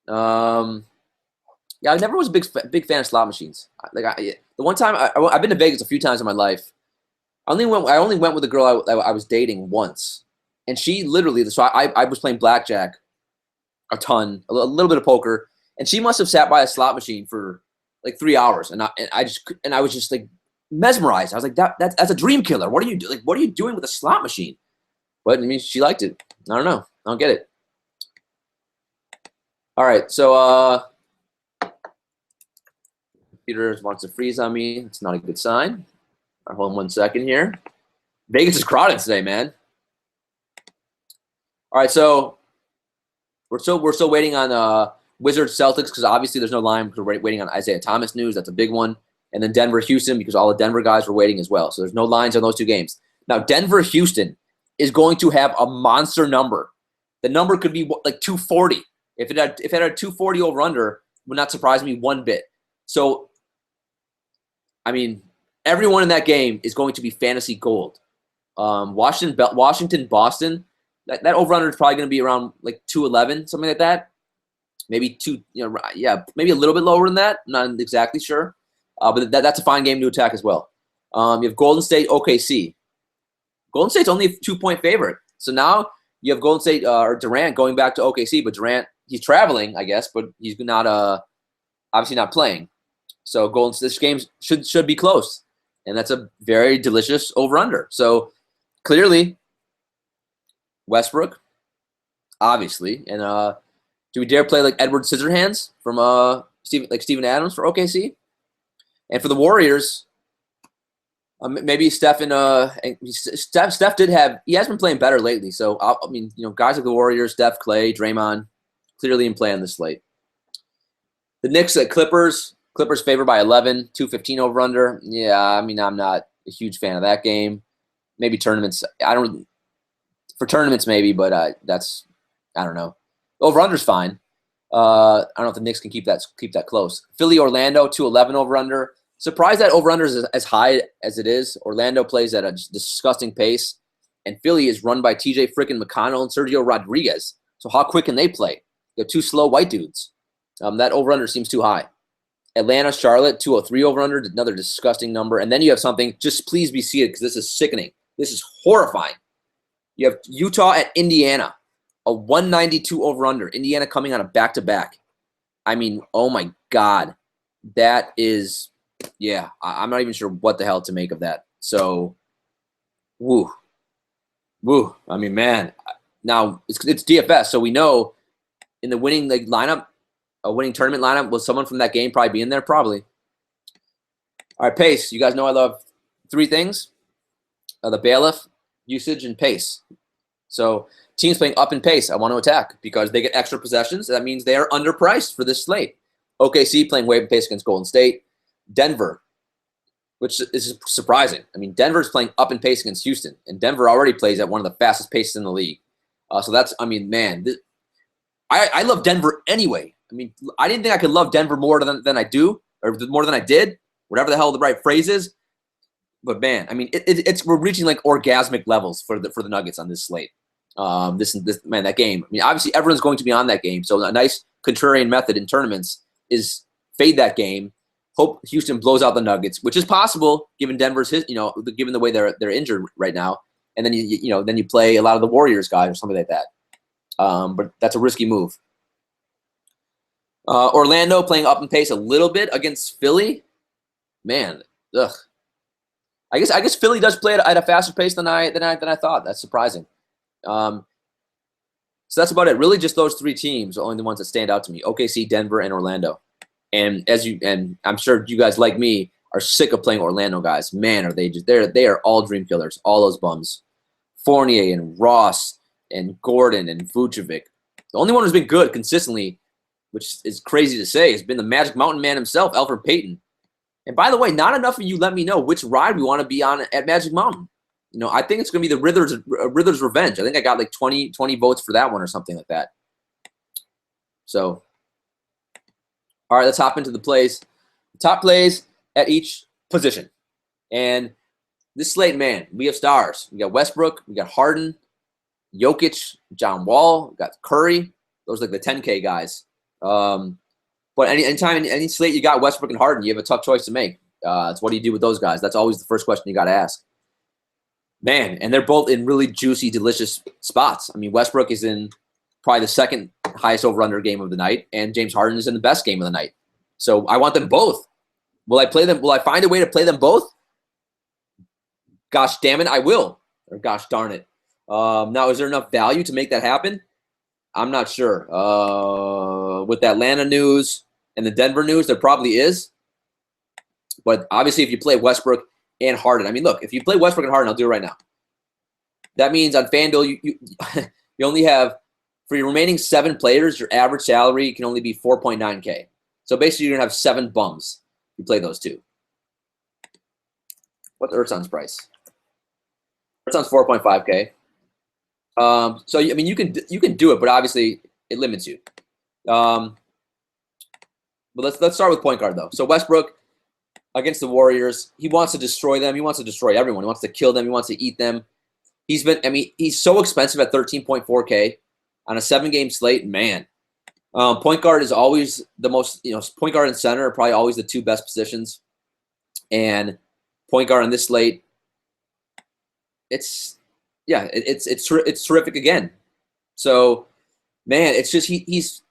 Yeah, I never was a big fan of slot machines. The one time I've been to Vegas a few times in my life. I only went with a girl I was dating once, and she literally. So I was playing blackjack a ton, a little bit of poker, and she must have sat by a slot machine for like 3 hours, and I was just like mesmerized. I was like, that's a dream killer. What are you like? What are you doing with a slot machine? But I mean, she liked it. I don't know. I don't get it. All right, so computer wants to freeze on me. It's not a good sign. All right, hold on 1 second here. Vegas is crowded today, man. All right, so we're still waiting on Wizards Celtics because obviously there's no line because we're waiting on Isaiah Thomas news. That's a big one. And then Denver Houston because all the Denver guys were waiting as well. So there's no lines on those two games. Now Denver Houston is going to have a monster number. The number could be like 240. If it had a 240 over under, would not surprise me one bit. So I mean, everyone in that game is going to be fantasy gold. Washington, Boston. That over-under is probably going to be around like 211, something like that. Maybe maybe a little bit lower than that. I'm not exactly sure. But that's a fine game to attack as well. You have Golden State, OKC. Golden State's only a 2-point favorite. So now you have Golden State or Durant going back to OKC, but Durant, he's traveling, I guess, but he's not obviously not playing. So this game should be close. And that's a very delicious over-under. So clearly Westbrook, obviously, and do we dare play like Edward Scissorhands from Steven Adams for OKC? And for the Warriors, maybe Steph Steph he has been playing better lately. So I mean, guys like the Warriors, Steph, Clay, Draymond, clearly in play on this slate. The Knicks at Clippers. Clippers favored by 11, 215 over under. Yeah, I mean, I'm not a huge fan of that game. Maybe tournaments. For tournaments, maybe, but I don't know. Over-under's fine. I don't know if the Knicks can keep that close. Philly, Orlando, 211 over-under. Surprised that over-under is as high as it is. Orlando plays at a disgusting pace, and Philly is run by TJ frickin' McConnell and Sergio Rodriguez. So how quick can they play? They're two slow white dudes. That over-under seems too high. Atlanta, Charlotte, 203 over-under, another disgusting number. And then you have something, just please be seated because this is sickening. This is horrifying. You have Utah at Indiana, a 192 over-under. Indiana coming on a back-to-back. I mean, oh my God. That is, yeah, I'm not even sure what the hell to make of that. So, woo. I mean, man. Now, it's DFS, so we know in the winning lineup, a winning tournament lineup, will someone from that game probably be in there? Probably. All right, pace. You guys know I love three things. The bailiff, usage, and pace. So teams playing up in pace, I want to attack because they get extra possessions. That means they are underpriced for this slate. OKC playing wave and pace against Golden State. Denver, which is surprising. I mean, Denver's playing up in pace against Houston, and Denver already plays at one of the fastest paces in the league. So that's, I mean, man, I love Denver anyway. I mean, I didn't think I could love Denver more than I do, or more than I did, whatever the hell the right phrase is. But man, I mean, we're reaching like orgasmic levels for the Nuggets on this slate. That game. I mean, obviously everyone's going to be on that game, so a nice contrarian method in tournaments is fade that game. Hope Houston blows out the Nuggets, which is possible given Denver's given the way they're injured right now. And then you play a lot of the Warriors guys or something like that. But that's a risky move. Orlando playing up in pace a little bit against Philly. Man, ugh. I guess Philly does play at a faster pace than I thought. That's surprising. So that's about it. Really, just those three teams are only the ones that stand out to me: OKC, Denver, and Orlando. And I'm sure you guys like me are sick of playing Orlando guys. Man, are they are all dream killers. All those bums: Fournier and Ross and Gordon and Vucevic. The only one who's been good consistently, which is crazy to say, has been the Magic Mountain Man himself, Elfrid Payton. And by the way, not enough of you let me know which ride we want to be on at Magic Mountain. I think it's going to be the Rither's Revenge. I think I got like 20 votes for that one or something like that. So, all right, let's hop into the plays. Top plays at each position. And this slate, man, we have stars. We got Westbrook, we got Harden, Jokic, John Wall, we got Curry. Those are like the 10K guys. But anytime, any slate you got Westbrook and Harden, you have a tough choice to make. It's what do you do with those guys? That's always the first question you got to ask. Man, and they're both in really juicy, delicious spots. I mean, Westbrook is in probably the second highest over-under game of the night, and James Harden is in the best game of the night. So I want them both. Will I play them? Will I find a way to play them both? Gosh damn it, I will. Or gosh darn it. Now, is there enough value to make that happen? I'm not sure. With the Atlanta news and the Denver news, there probably is. But obviously, if you play Westbrook and Harden, I mean, look, if you play Westbrook and Harden, I'll do it right now. That means on FanDuel, you only have, for your remaining 7 players, your average salary can only be $4.9K. So basically, you're going to have 7 bums if you play those 2. What's Ertzon's price? Ertzon's 4.5K. So I mean, you can do it, but obviously it limits you. But let's start with point guard though. So Westbrook against the Warriors, he wants to destroy them. He wants to destroy everyone. He wants to kill them. He wants to eat them. He's so expensive at 13.4K on a 7-game slate. Man, point guard is always the most. Point guard and center are probably always the 2 best positions, and point guard on this slate, it's terrific again. So, man, it's just he's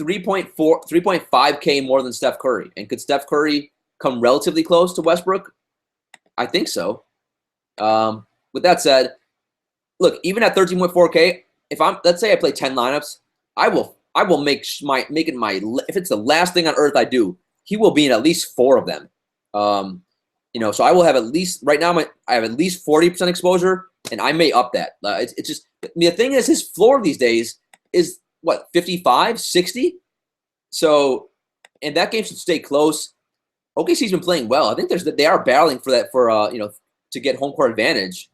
3.5K more than Steph Curry. And could Steph Curry come relatively close to Westbrook? I think so. With that said, look, even at 13.4K, let's say I play 10 lineups, I will make it my, if it's the last thing on earth I do, he will be in at least 4 of them. So I will have at least, right now I have at least 40% exposure, and I may up that. It's just, the thing is, his floor these days is what, 55, 60? So, and that game should stay close. OKC's been playing well. I think they are battling for that, to get home court advantage.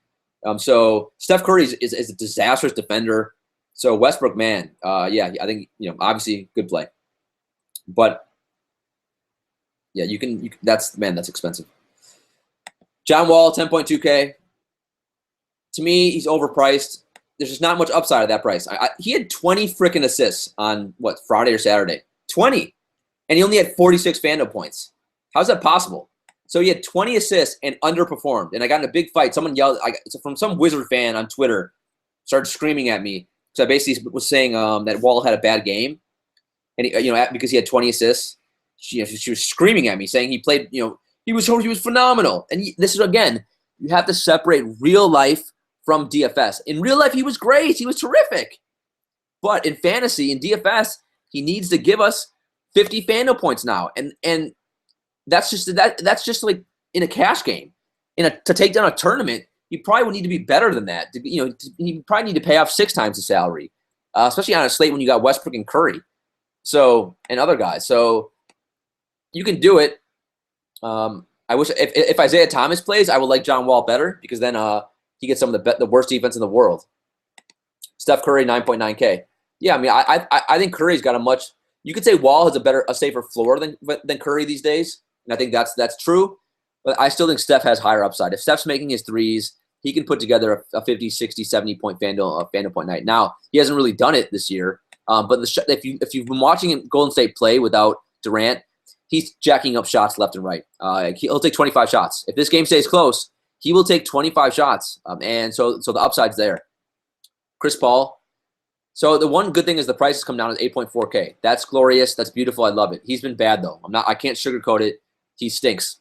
So Steph Curry is a disastrous defender. So Westbrook, man, I think, obviously good play. But yeah, that's expensive. John Wall, 10.2K. To me, he's overpriced. There's just not much upside of that price. He had 20 freaking assists on, Friday or Saturday? 20. And he only had 46 FanDuel points. How's that possible? So he had 20 assists and underperformed. And I got in a big fight. Someone yelled, from some Wizard fan on Twitter, started screaming at me. So I basically was saying that Wall had a bad game. And, because he had 20 assists. She was screaming at me, saying he played, he was phenomenal. And this is, again, you have to separate real life from DFS. In real life, he was great. He was terrific. But in fantasy, in DFS, he needs to give us 50 FanDuel points now. And that's just like in a cash game. To take down a tournament, you probably would need to be better than that. You probably need to pay off 6 times the salary, especially on a slate when you got Westbrook and Curry, and other guys. So you can do it. I wish if Isaiah Thomas plays, I would like John Wall better, because then he gets some of the worst defense in the world. Steph Curry, 9.9K. Yeah, I mean, I think Curry's got a much. You could say Wall has a safer floor than Curry these days, and I think that's true. But I still think Steph has higher upside. If Steph's making his threes, he can put together a 50, 60, 70 point FanDuel point night. Now, he hasn't really done it this year, but if you've been watching Golden State play without Durant, he's jacking up shots left and right. He'll take 25 shots. If this game stays close, he will take 25 shots, and so the upside's there. Chris Paul. So the one good thing is the price has come down to 8.4K. That's glorious. That's beautiful. I love it. He's been bad though. I can't sugarcoat it. He stinks.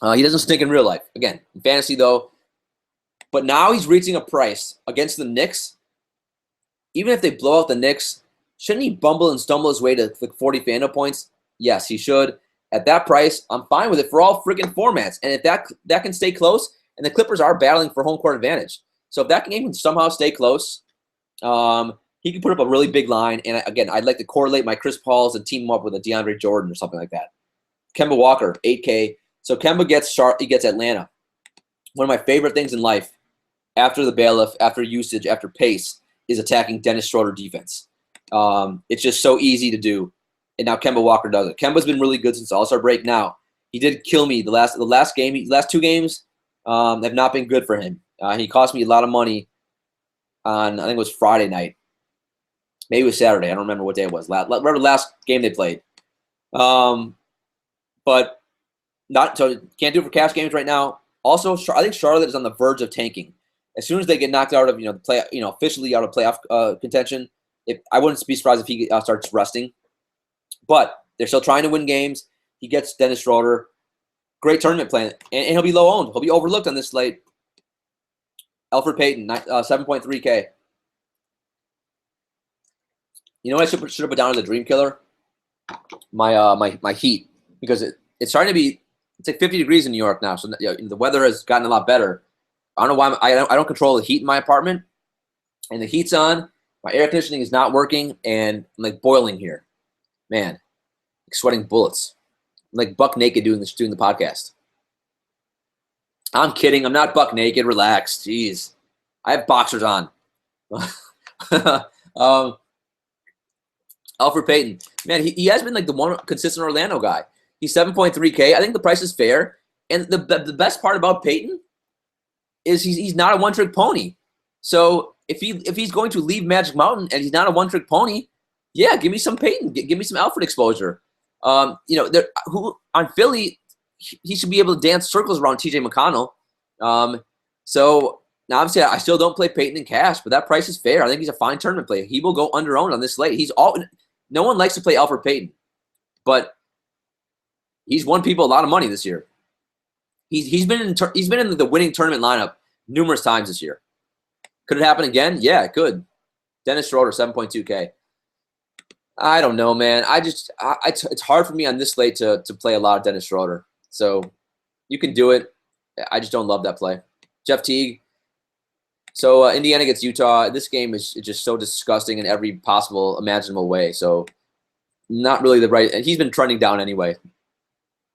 He doesn't stink in real life. Again, in fantasy though. But now he's reaching a price against the Knicks. Even if they blow out the Knicks, shouldn't he bumble and stumble his way to 40 FanDuel points? Yes, he should. At that price, I'm fine with it for all freaking formats. And if that can stay close, and the Clippers are battling for home court advantage. So if that game can somehow stay close, he can put up a really big line. And again, I'd like to correlate my Chris Pauls and team him up with a DeAndre Jordan or something like that. Kemba Walker, 8K. So Kemba gets Atlanta. One of my favorite things in life, after the bailiff, after usage, after pace, is attacking Dennis Schroeder defense. It's just so easy to do. And now Kemba Walker does it. Kemba's been really good since All-Star break. Now, he did kill me the last 2 games have not been good for him. He cost me a lot of money on, I think it was Friday night. Maybe it was Saturday. I don't remember what day it was. Remember the last game they played. But not so can't do it for cash games right now. Also, I think Charlotte is on the verge of tanking. As soon as they get knocked out of the play, officially out of playoff contention, I wouldn't be surprised if he starts resting. But they're still trying to win games. He gets Dennis Schroeder. Great tournament plan, and he'll be low owned. He'll be overlooked on this slate. Elfrid Payton, 7.3K. You know what I should have put down as a dream killer? My Heat, because it's starting to be, it's like 50 degrees in New York now, so the weather has gotten a lot better. I don't know why I don't control the heat in my apartment, and the heat's on. My air conditioning is not working, and I'm like boiling here, man, like sweating bullets. I'm like buck naked doing the podcast. I'm kidding. I'm not buck naked. Relax. Jeez, I have boxers on. Elfrid Payton, man, he has been like the one consistent Orlando guy. He's 7.3K. I think the price is fair, and the best part about Payton is he's not a one-trick pony. So if he's going to leave Magic Mountain and he's not a one-trick pony, yeah, give me some Payton. Give me some Elfrid exposure. On Philly, he should be able to dance circles around TJ McConnell. So now obviously I still don't play Payton in cash, but that price is fair. I think he's a fine tournament player. He will go under-owned on this slate. No one likes to play Elfrid Payton, but he's won people a lot of money this year. He's been in the winning tournament lineup numerous times this year. Could it happen again? Yeah, it could. Dennis Schroeder, 7.2K. I don't know, man. It's hard for me on this slate to play a lot of Dennis Schroeder. So you can do it. I just don't love that play. Jeff Teague. So Indiana gets Utah. This game is just so disgusting in every possible imaginable way. So not really the right – and he's been trending down anyway.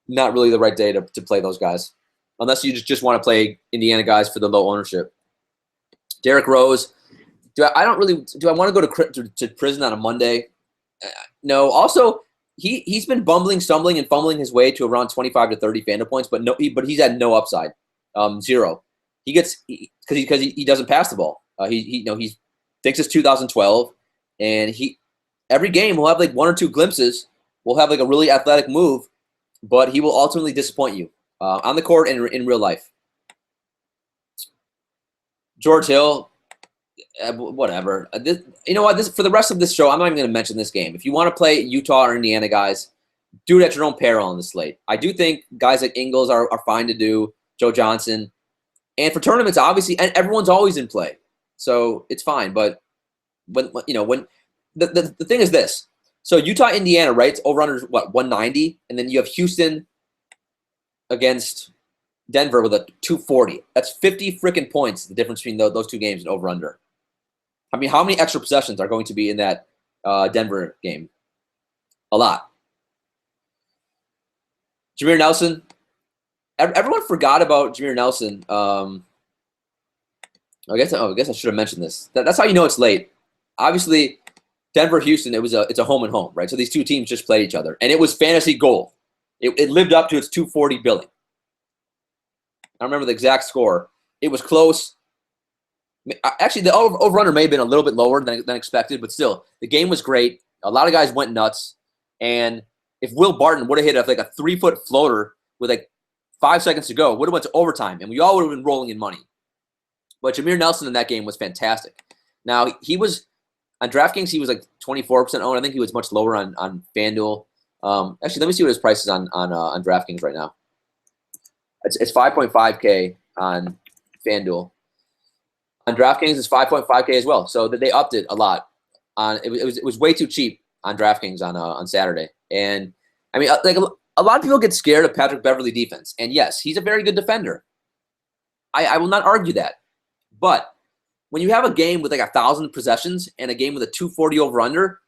Not really the right day to play those guys, unless you just want to play Indiana guys for the low ownership. Derrick Rose. Do I want to go to prison on a Monday? No. Also, he's been bumbling, stumbling, and fumbling his way to around 25 to 30 FanDuel points, but he's had no upside. Zero. He gets because he doesn't pass the ball. He thinks it's 2012, and every game will have like one or two glimpses. Will have like a really athletic move, but he will ultimately disappoint you on the court and in real life. George Hill, whatever. You know what? For the rest of this show, I'm not even going to mention this game. If you want to play Utah or Indiana guys, do it at your own peril on the slate. I do think guys like Ingles are fine to do. Joe Johnson. And for tournaments, obviously, and everyone's always in play, so it's fine. But when the thing is this, so Utah, Indiana, right? It's over under what 190, and then you have Houston against Denver with a 240. That's 50 freaking points. The difference between those two games and over under. I mean, how many extra possessions are going to be in that Denver game? A lot. Jameer Nelson. Everyone forgot about Jameer Nelson. I guess I should have mentioned this. That's how you know it's late. Obviously, Denver, Houston, it's a home and home, right? So these two teams just played each other, and it was fantasy gold. It lived up to its 240 billing. I don't remember the exact score. It was close. Actually, the over-under may have been a little bit lower than expected, but still, the game was great. A lot of guys went nuts, and if Will Barton would have hit like a 3-foot floater with like 5 seconds to go, would have went to overtime, and we all would have been rolling in money. But Jameer Nelson in that game was fantastic. Now, he was on DraftKings, he was like 24% owned. I think he was much lower on FanDuel. Actually, let me see what his price is on DraftKings right now. It's 5.5K on FanDuel. On DraftKings, it's 5.5K as well. So they upped it a lot. It was way too cheap on DraftKings on Saturday. And I mean, like a lot of people get scared of Patrick Beverley defense, and yes, he's a very good defender. I will not argue that. But when you have a game with like 1,000 possessions and a game with a 240 over/under,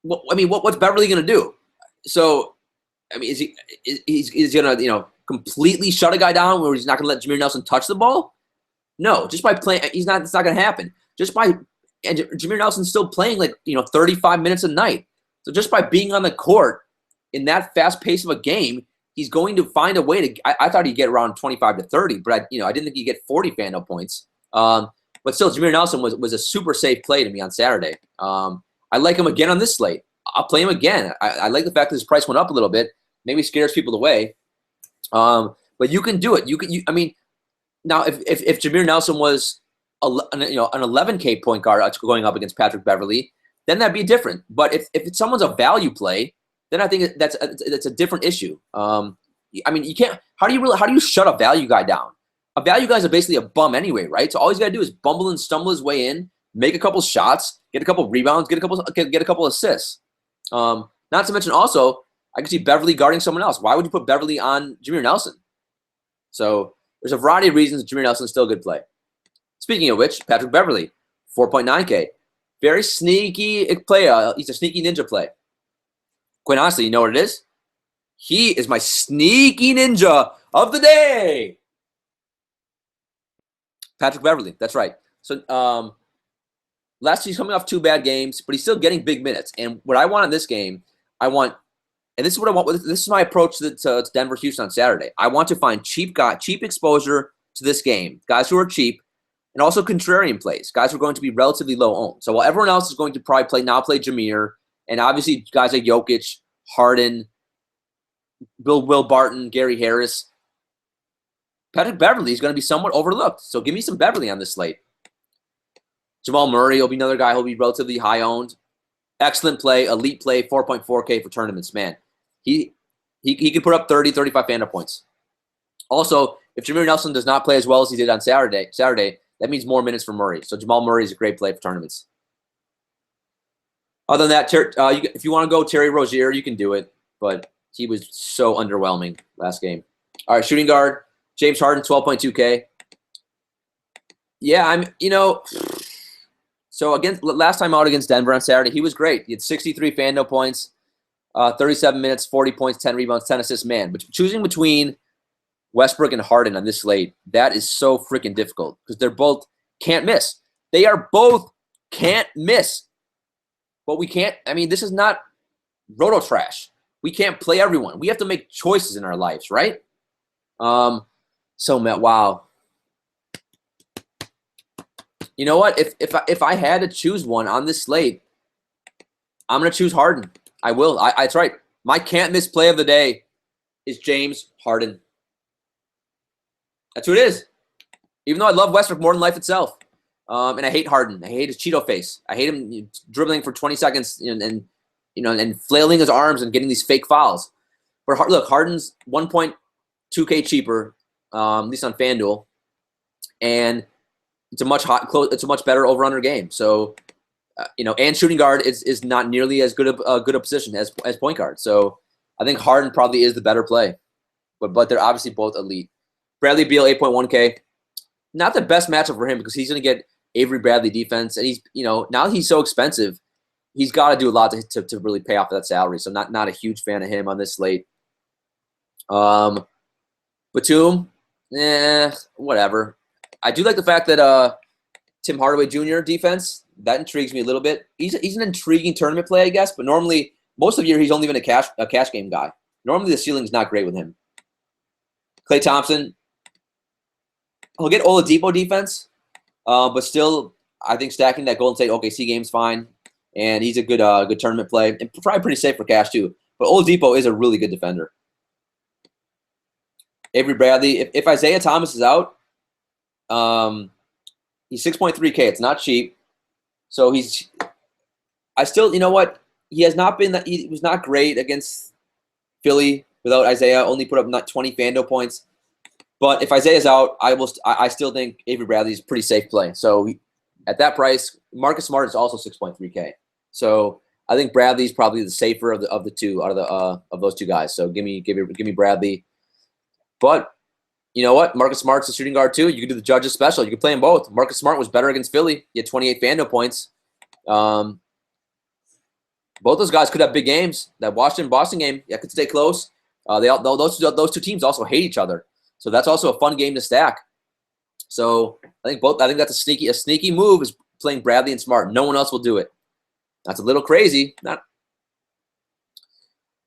what's Beverley going to do? So, I mean, is he going to completely shut a guy down where he's not going to let Jameer Nelson touch the ball? No, just by playing, it's not going to happen. And Jameer Nelson's still playing like 35 minutes a night. So just by being on the court in that fast pace of a game, he's going to find a way to. I thought he'd get around 25 to 30, but I didn't think he'd get 40 FanDuel points. But still, Jameer Nelson was a super safe play to me on Saturday. I like him again on this slate. I'll play him again. I like the fact that his price went up a little bit. Maybe scares people away. But you can do it. I mean, now if Jameer Nelson was an 11K point guard going up against Patrick Beverley, then that'd be different. But if someone's a value play, then I think that's a different issue. I mean, you can't. How do you shut a value guy down? A value guy is basically a bum anyway, right? So all he's got to do is bumble and stumble his way in, make a couple shots, get a couple rebounds, get a couple assists. Not to mention also, I can see Beverley guarding someone else. Why would you put Beverley on Jameer Nelson? So there's a variety of reasons Jameer Nelson is still a good play. Speaking of which, Patrick Beverley, 4.9K. Very sneaky play. He's a sneaky ninja play. Quite honestly, you know what it is? He is my sneaky ninja of the day. Patrick Beverley, that's right. So he's coming off 2 bad games, but he's still getting big minutes. And what I want in this game, and this is what I want. This is my approach to Denver Houston on Saturday. I want to find cheap exposure to this game, guys who are cheap, and also contrarian plays, guys who are going to be relatively low owned. So while everyone else is going to probably play Jameer, and obviously guys like Jokic, Harden, Will Barton, Gary Harris, Patrick Beverley is going to be somewhat overlooked. So give me some Beverley on this slate. Jamal Murray will be another guy who'll be relatively high owned. Excellent play, elite play, 4.4K for tournaments. Man, he can put up 30, 35 FanDuel points. Also, if Jameer Nelson does not play as well as he did on Saturday, that means more minutes for Murray. So Jamal Murray is a great play for tournaments. Other than that, if you want to go Terry Rozier, you can do it. But he was so underwhelming last game. All right, shooting guard, James Harden, 12.2K. Yeah, so last time out against Denver on Saturday, he was great. He had 63 FanDuel points, 37 minutes, 40 points, 10 rebounds, 10 assists. Man, but choosing between Westbrook and Harden on this slate, that is so freaking difficult because they're both can't miss. They are both can't miss. But we can't. This is not roto trash. We can't play everyone. We have to make choices in our lives, right? Wow. You know what? If I had to choose one on this slate, I'm going to choose Harden. I will. That's right. My can't miss play of the day is James Harden. That's who it is. Even though I love Westbrook more than life itself. And I hate Harden. I hate his Cheeto face. I hate him dribbling for 20 seconds and flailing his arms and getting these fake fouls. But look, Harden's 1.2K cheaper, at least on FanDuel, and it's a much better over/under game. So, and shooting guard is not nearly as good a position as point guard. So, I think Harden probably is the better play, but they're obviously both elite. Bradley Beal, 8.1K, not the best matchup for him because he's going to get Avery Bradley defense, and he's now that he's so expensive, he's got to do a lot to really pay off that salary. So not a huge fan of him on this slate. Batum, whatever. I do like the fact that Tim Hardaway Jr. defense, that intrigues me a little bit. He's an intriguing tournament play, I guess, but normally most of the year he's only been a cash game guy. Normally the ceiling's not great with him. Klay Thompson, he'll get Oladipo defense, but still I think stacking that Golden State OKC game's fine, and he's a good tournament play and probably pretty safe for cash too. But Oladipo is a really good defender. Avery Bradley, if Isaiah Thomas is out, he's 6.3K. It's not cheap. So you know what? He has not been he was not great against Philly without Isaiah. Only put up not 20 FanDuel points. But if Isaiah's out, I still think Avery Bradley is a pretty safe play. So at that price, Marcus Smart is also 6.3K. So I think Bradley's probably the safer of the two out of those two guys. So give me Bradley. But you know what? Marcus Smart's a shooting guard too. You can do the judges special. You can play them both. Marcus Smart was better against Philly. He had 28 FanDuel points. Both those guys could have big games. That Washington-Boston game, could stay close. Those two teams also hate each other. So that's also a fun game to stack. So I think that's a sneaky move is playing Bradley and Smart. No one else will do it. That's a little crazy. Not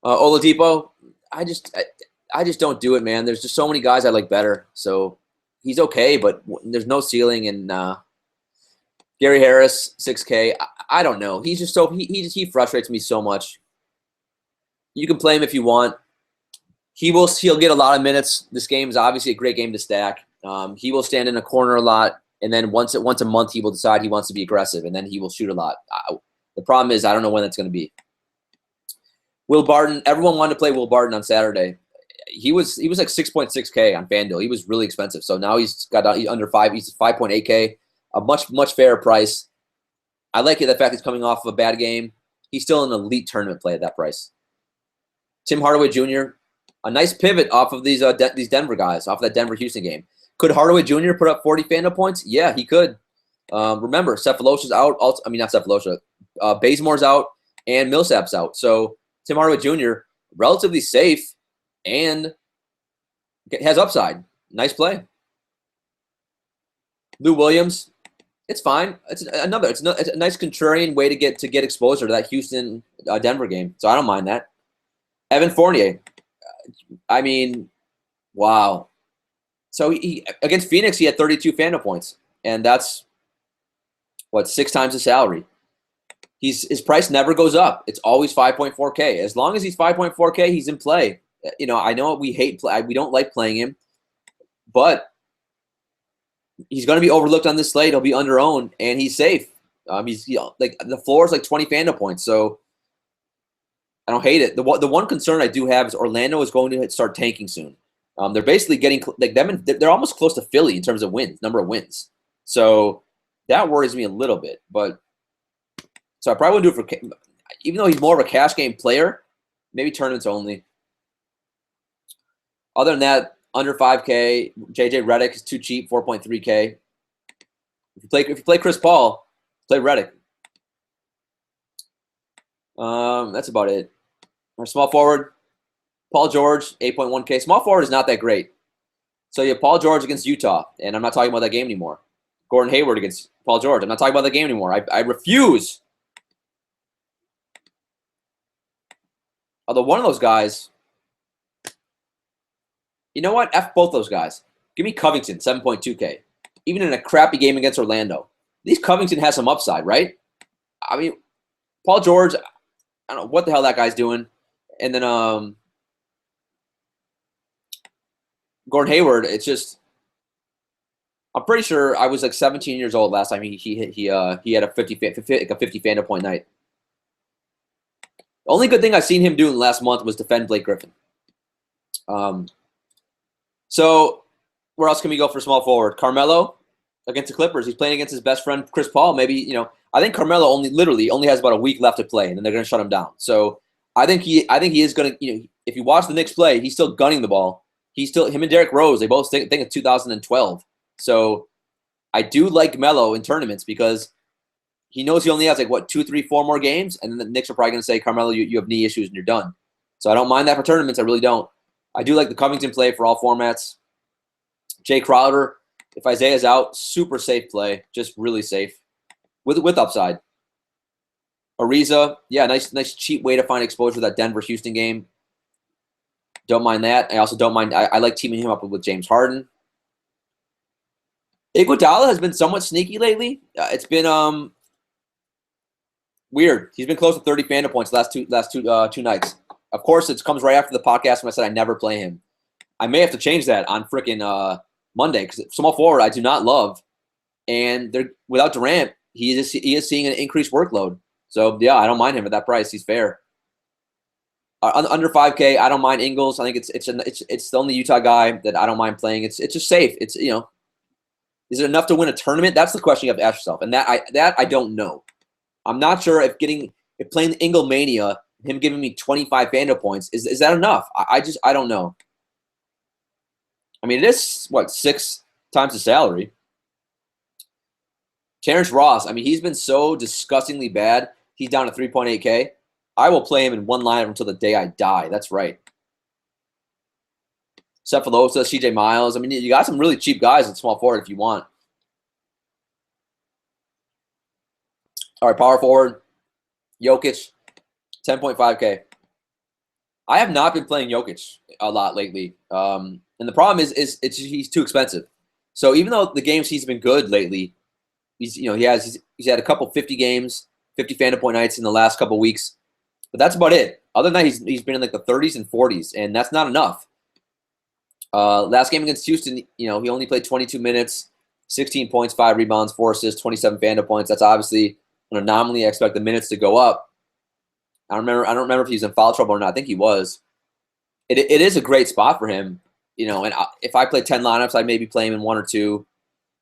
Oladipo. I just don't do it, man. There's just so many guys I like better. So he's okay, but there's no ceiling. And Gary Harris, 6K. I don't know. He's just he frustrates me so much. You can play him if you want. He'll get a lot of minutes. This game is obviously a great game to stack. He will stand in a corner a lot, and then once a month he will decide he wants to be aggressive, and then he will shoot a lot. The problem is I don't know when that's going to be. Will Barton. Everyone wanted to play Will Barton on Saturday. he was like 6.6K on FanDuel. He was really expensive. So now he's got under 5. He's 5.8K, a much fairer price. I like it, the fact he's coming off of a bad game. He's still an elite tournament play at that price. Tim Hardaway Jr., a nice pivot off of these Denver guys, off that Denver-Houston game. Could Hardaway Jr. put up 40 FanDuel points? Yeah, he could. Remember, Cephalosha's out. Not Cephalosha. Bazemore's out, and Millsap's out. So Tim Hardaway Jr., relatively safe and has upside. Nice play. Lou Williams, it's fine. It's a nice contrarian way to get exposure to that Houston Denver game. So I don't mind that. Evan Fournier, I mean, wow. So he against Phoenix, he had 32 FanDuel points, and that's what, 6 times his salary. His price never goes up. It's always 5.4K. As long as he's 5.4K, he's in play. You know, I know we don't like playing him, but he's going to be overlooked on this slate. He'll be under-owned, and he's safe. He's like the floor is like 20 FanDuel points, so I don't hate it. The one concern I do have is Orlando is going to start tanking soon. They're basically getting like them. They're almost close to Philly in terms of number of wins. So that worries me a little bit. But so I probably wouldn't do it for, even though he's more of a cash game player, maybe tournaments only. Other than that, under 5K, JJ Redick is too cheap, 4.3K. If you play Chris Paul, play Redick. That's about it. Our small forward, Paul George, 8.1K. Small forward is not that great. So you have Paul George against Utah, and I'm not talking about that game anymore. Gordon Hayward against Paul George. I'm not talking about that game anymore. I refuse. Although one of those guys, you know what? F both those guys. Give me Covington, 7.2K. Even in a crappy game against Orlando. At least Covington has some upside, right? I mean, Paul George, I don't know what the hell that guy's doing. And then Gordon Hayward, it's just, I'm pretty sure I was like 17 years old last time he had a 50 FanDuel point night. The only good thing I've seen him do in the last month was defend Blake Griffin. So where else can we go for small forward? Carmelo against the Clippers. He's playing against his best friend Chris Paul. Maybe, you know, I think Carmelo literally only has about a week left to play, and then they're going to shut him down. So I think he is going to, you know, if you watch the Knicks play, he's still gunning the ball. Him and Derrick Rose, they both think it's 2012. So I do like Melo in tournaments because he knows he only has like, what, 2, 3, 4 more games, and then the Knicks are probably going to say, Carmelo, you have knee issues and you're done. So I don't mind that for tournaments. I really don't. I do like the Covington play for all formats. Jay Crowder, if Isaiah's out, super safe play, just really safe with upside. Ariza, yeah, nice cheap way to find exposure to that Denver-Houston game. Don't mind that. I also don't mind. I like teaming him up with James Harden. Iguodala has been somewhat sneaky lately. It's been weird. He's been close to 30 FanDuel points last two nights. Of course, it comes right after the podcast when I said I never play him. I may have to change that on freaking Monday because small forward I do not love, and they're without Durant, he is seeing an increased workload. So yeah, I don't mind him at that price. He's fair. Under 5K, I don't mind Ingles. I think it's the only Utah guy that I don't mind playing. It's just safe. It's, you know, is it enough to win a tournament? That's the question you have to ask yourself, and that I don't know. I'm not sure if playing the Ingle Mania, him giving me 25 FanDuel points, is that enough? I don't know. I mean, it is, what, 6 times the salary. Terrence Ross, I mean, he's been so disgustingly bad. He's down to 3.8K. I will play him in one lineup until the day I die. That's right. Cephalosha, CJ Miles. I mean, you got some really cheap guys at small forward if you want. All right, power forward. Jokic, 10.5K. I have not been playing Jokic a lot lately. And the problem is he's too expensive. So even though the games he's been good lately, he's had a couple 50 games, 50 FanDuel point nights in the last couple weeks. But that's about it. Other than that, he's been in like the 30s and 40s, and that's not enough. Last game against Houston, you know, he only played 22 minutes, 16 points, 5 rebounds, 4 assists, 27 FanDuel points. That's obviously an anomaly. I expect the minutes to go up. I don't remember if he was in foul trouble or not. I think he was. it is a great spot for him, you know. And if I play 10 lineups, I'd maybe play him in 1 or 2.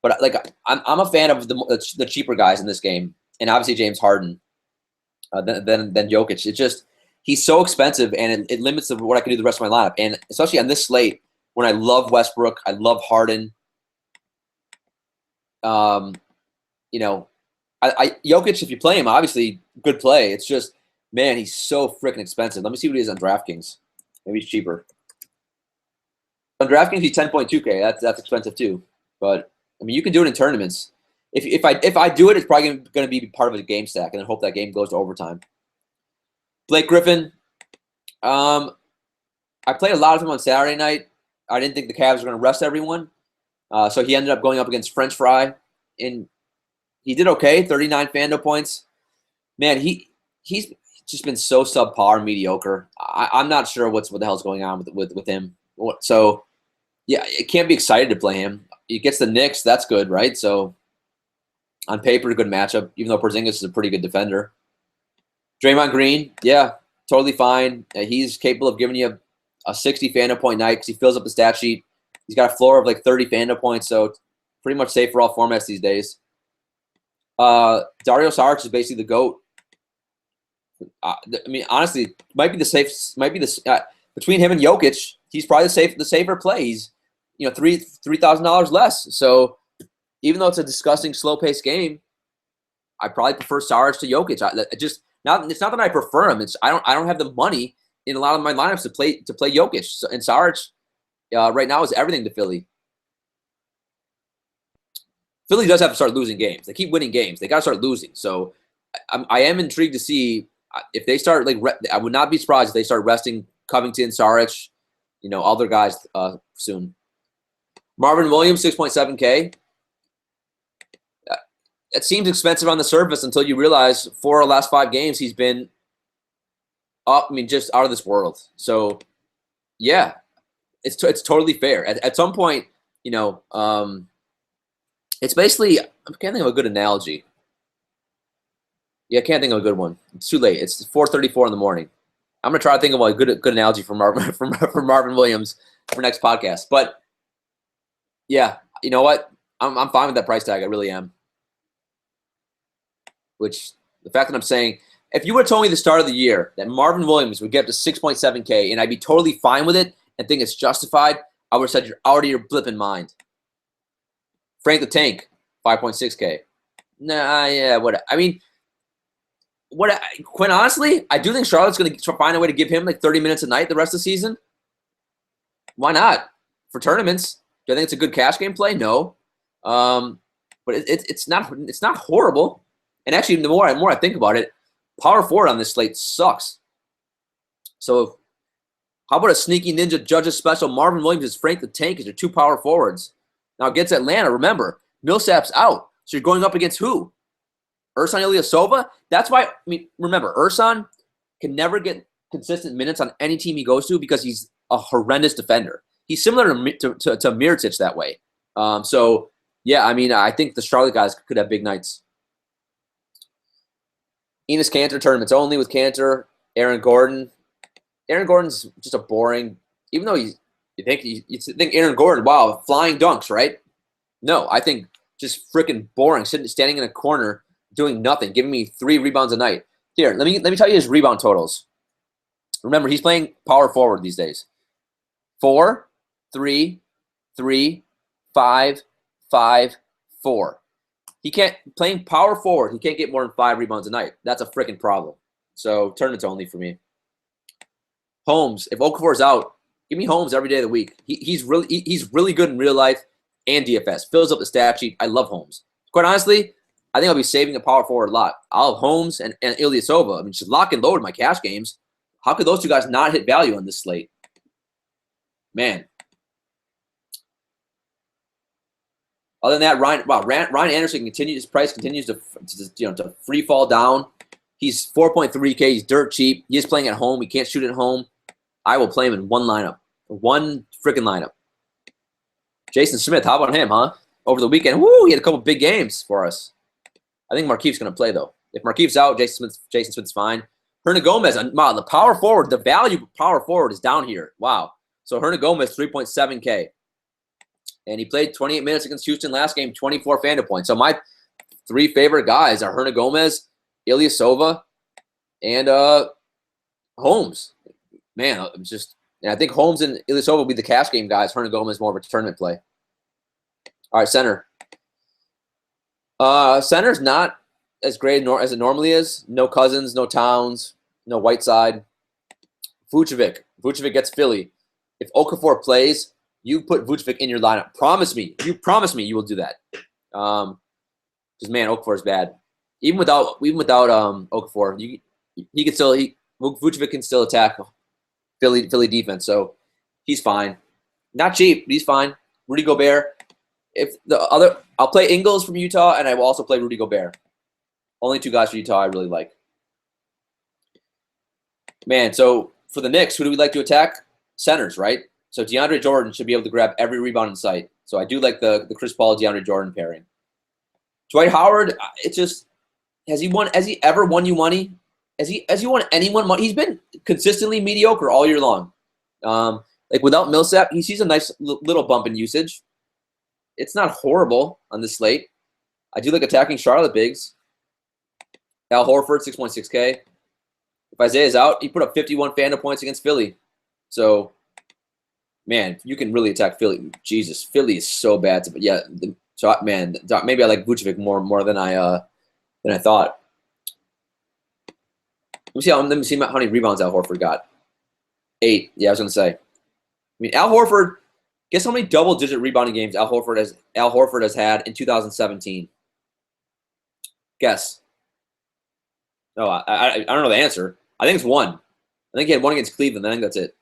But like I'm a fan of the cheaper guys in this game, and obviously James Harden, than Jokic. It's just he's so expensive, and it limits what I can do the rest of my lineup. And especially on this slate, when I love Westbrook, I love Harden. You know, Jokic, if you play him, obviously good play. It's just, man, he's so freaking expensive. Let me see what he is on DraftKings. Maybe he's cheaper. On DraftKings, he's 10.2K. That's expensive too. But I mean, you can do it in tournaments. If I do it, it's probably going to be part of a game stack, and then hope that game goes to overtime. Blake Griffin. I played a lot of him on Saturday night. I didn't think the Cavs were going to rest everyone. So he ended up going up against French Fry, and he did okay, 39 Fando points. Man, he's just been so subpar and mediocre. I'm not sure what the hell's going on with him. So, yeah, it can't be excited to play him. He gets the Knicks, that's good, right? So, on paper, a good matchup, even though Porzingis is a pretty good defender. Draymond Green, yeah, totally fine. He's capable of giving you a 60 Fando point night because he fills up the stat sheet. He's got a floor of like 30 Fando points, so it's pretty much safe for all formats these days. Dario Saric is basically the GOAT. I mean, honestly, might be the safest. Between him and Jokic, he's probably the safer play. He's, you know, $3,000 less. So even though it's a disgusting, slow-paced game, I probably prefer Saric to Jokic. It's not that I prefer him. It's I don't have the money in a lot of my lineups to play Jokic. So, and Saric right now is everything to Philly. Philly does have to start losing games. They keep winning games. They got to start losing. So I am intrigued to see if they start I would not be surprised if they start resting Covington, Saric, you know, other guys soon. Marvin Williams, 6.7K. It seems expensive on the surface until you realize 4 of the last 5 games he's been up. I mean, just out of this world. So, yeah, it's totally fair. At some point, you know, it's basically, I can't think of a good analogy. Yeah, I can't think of a good one. It's too late. It's 4:34 in the morning. I'm gonna try to think of a good analogy for Marvin Williams for next podcast. But yeah, you know what? I'm fine with that price tag. I really am. Which the fact that I'm saying, if you would have told me the start of the year that Marvin Williams would get up to 6.7K and I'd be totally fine with it and think it's justified, I would have said you're out of your blipping mind. Frank the Tank, 5.6K. Nah, yeah, what? I mean, quite honestly, I do think Charlotte's going to find a way to give him like 30 minutes a night the rest of the season. Why not? For tournaments, do I think it's a good cash game play? No, but it's not horrible. And actually, the more I think about it, power forward on this slate sucks. So, how about a sneaky ninja judges special? Marvin Williams is Frank the Tank as your 2 power forwards. Now against Atlanta, remember, Millsap's out. So you're going up against who? Ersan Ilyasova? That's why, I mean, remember, Ersan can never get consistent minutes on any team he goes to because he's a horrendous defender. He's similar to Mirotic that way. So, yeah, I mean, I think the Charlotte guys could have big nights. Enes Kanter tournaments only with Kanter. Aaron Gordon. Aaron Gordon's just a boring, even though you think Aaron Gordon, wow, flying dunks, right? No, I think just freaking boring, standing in a corner, doing nothing, giving me 3 rebounds a night. Here, let me tell you his rebound totals. Remember, he's playing power forward these days. 4, 3, 3, 5, 5, 4. He can't playing power forward. He can't get more than 5 rebounds a night. That's a freaking problem. So tournaments only for me. Holmes, if Okafor's out, give me Holmes every day of the week. He's really good in real life and DFS. Fills up the stat sheet. I love Holmes. Quite honestly, I think I'll be saving a power forward a lot. I'll have Holmes and Ilyasova. I mean, just lock and load in my cash games. How could those 2 guys not hit value on this slate? Man. Other than that, Ryan Anderson his price continues to free fall down. He's 4.3K. He's dirt cheap. He is playing at home. He can't shoot at home. I will play him in one freaking lineup. Jason Smith, how about him, huh? Over the weekend, he had a couple big games for us. I think Markeef's going to play, though. If Markeef's out, Jason Smith's fine. Hernangomez, wow, the power forward, the value power forward is down here. Wow. So Hernangomez, 3.7K. And he played 28 minutes against Houston last game, 24 FanDuel points. So my 3 favorite guys are Hernangomez, Ilyasova, and Holmes. Man, it's just, I think Holmes and Ilyasova will be the cash game guys. Hernangomez more of a tournament play. All right, center. Center's not as great as it normally is. No Cousins, no Towns, no Whiteside. Vucevic. Vucevic gets Philly. If Okafor plays, you put Vucevic in your lineup. Promise me. You promise me you will do that. Because, man, Okafor is bad. Even without Okafor, Vucevic can still attack Philly defense. So he's fine. Not cheap, but he's fine. Rudy Gobert. I'll play Ingles from Utah, and I will also play Rudy Gobert. Only 2 guys for Utah I really like. Man, so for the Knicks, who do we like to attack? Centers, right? So DeAndre Jordan should be able to grab every rebound in sight. So I do like the Chris Paul DeAndre Jordan pairing. Dwight Howard, it's just, has he ever won you money? Has he won anyone money? He's been consistently mediocre all year long. Like without Millsap, he sees a nice little bump in usage. It's not horrible on this slate. I do like attacking Charlotte bigs. Al Horford, 6.6K. If Isaiah's out, he put up 51 FanDuel points against Philly. So, man, you can really attack Philly. Jesus, Philly is so bad. Maybe I like Vucevic more than I thought. Let me see how many rebounds Al Horford got. 8. Yeah, I was gonna say. I mean, Al Horford. Guess how many double-digit rebounding games Al Horford has had in 2017? Guess. No, I don't know the answer. I think it's 1. I think he had 1 against Cleveland. I think that's it.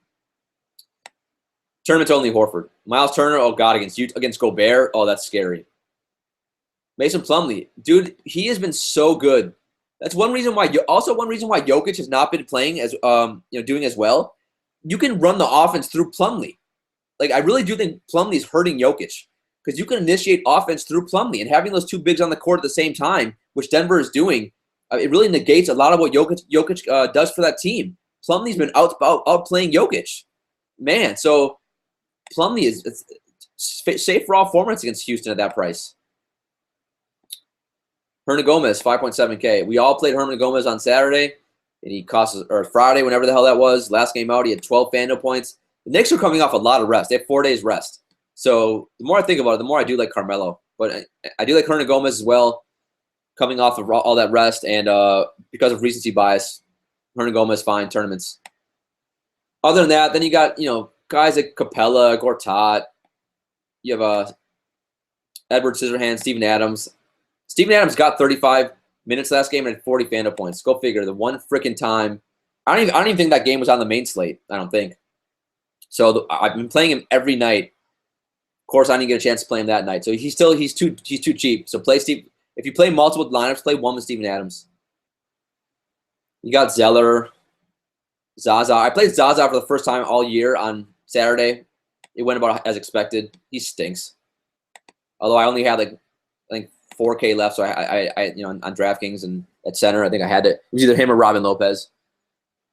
Tournament only Horford. Miles Turner, oh God, against Gobert, oh, that's scary. Mason Plumlee, dude, he has been so good. That's one reason why. Also, one reason why Jokic has not been playing as doing as well. You can run the offense through Plumlee. Like, I really do think Plumlee is hurting Jokic because you can initiate offense through Plumlee, and having those 2 bigs on the court at the same time, which Denver is doing, it really negates a lot of what Jokic does for that team. Plumlee's been outplaying Jokic, man. So Plumlee is safe for all formats against Houston at that price. Hernangomez, 5.7K. We all played Hernangomez on Saturday, and he cost us, or Friday, whenever the hell that was. Last game out, he had 12 FanDuel points. The Knicks are coming off a lot of rest. They have 4 days rest. So the more I think about it, the more I do like Carmelo. But I do like Hernangomez as well, coming off of all that rest. And because of recency bias, Hernangomez fine tournaments. Other than that, then you got, guys like Capella, Gortat. You have Edward Scissorhands, Steven Adams. Steven Adams got 35 minutes last game and had 40 FanDuel points. Go figure. The one freaking time. I don't even think that game was on the main slate. I don't think. So I've been playing him every night. Of course, I didn't get a chance to play him that night. So he's too cheap. So play Steve. If you play multiple lineups, play 1 with Steven Adams. You got Zeller, Zaza. I played Zaza for the first time all year on Saturday. It went about as expected. He stinks. Although I only had I think 4K left, so I on DraftKings and at center, I think I had to. It was either him or Robin Lopez.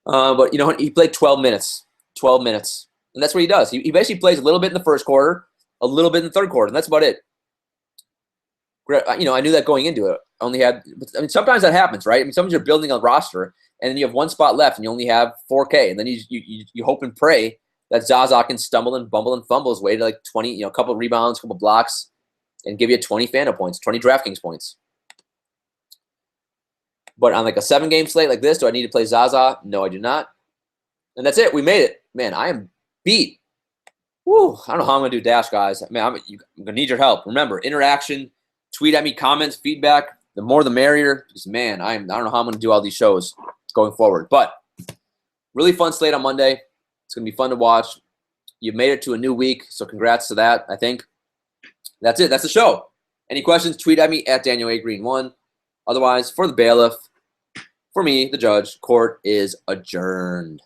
But he played 12 minutes. 12 minutes. And that's what he does. He basically plays a little bit in the first quarter, a little bit in the third quarter, and that's about it. I knew that going into it. Sometimes that happens, right? Sometimes you're building a roster, and then you have 1 spot left, and you only have 4K, and then you hope and pray that Zaza can stumble and bumble and fumble his way to 20, a couple of rebounds, a couple of blocks, and give you 20 FanDuel points, 20 DraftKings points. But on a 7-game slate like this, do I need to play Zaza? No, I do not. And that's it. We made it. Man, I am beat. Woo, I don't know how I'm going to do Dash, guys. Man, I'm going to need your help. Remember, interaction, tweet at me, comments, feedback. The more the merrier. Because, man, I don't know how I'm going to do all these shows going forward. But really fun slate on Monday. It's going to be fun to watch. You've made it to a new week, so congrats to that, I think. That's it. That's the show. Any questions, tweet at me at DanielAGreen1. Otherwise, for the bailiff, for me, the judge, court is adjourned.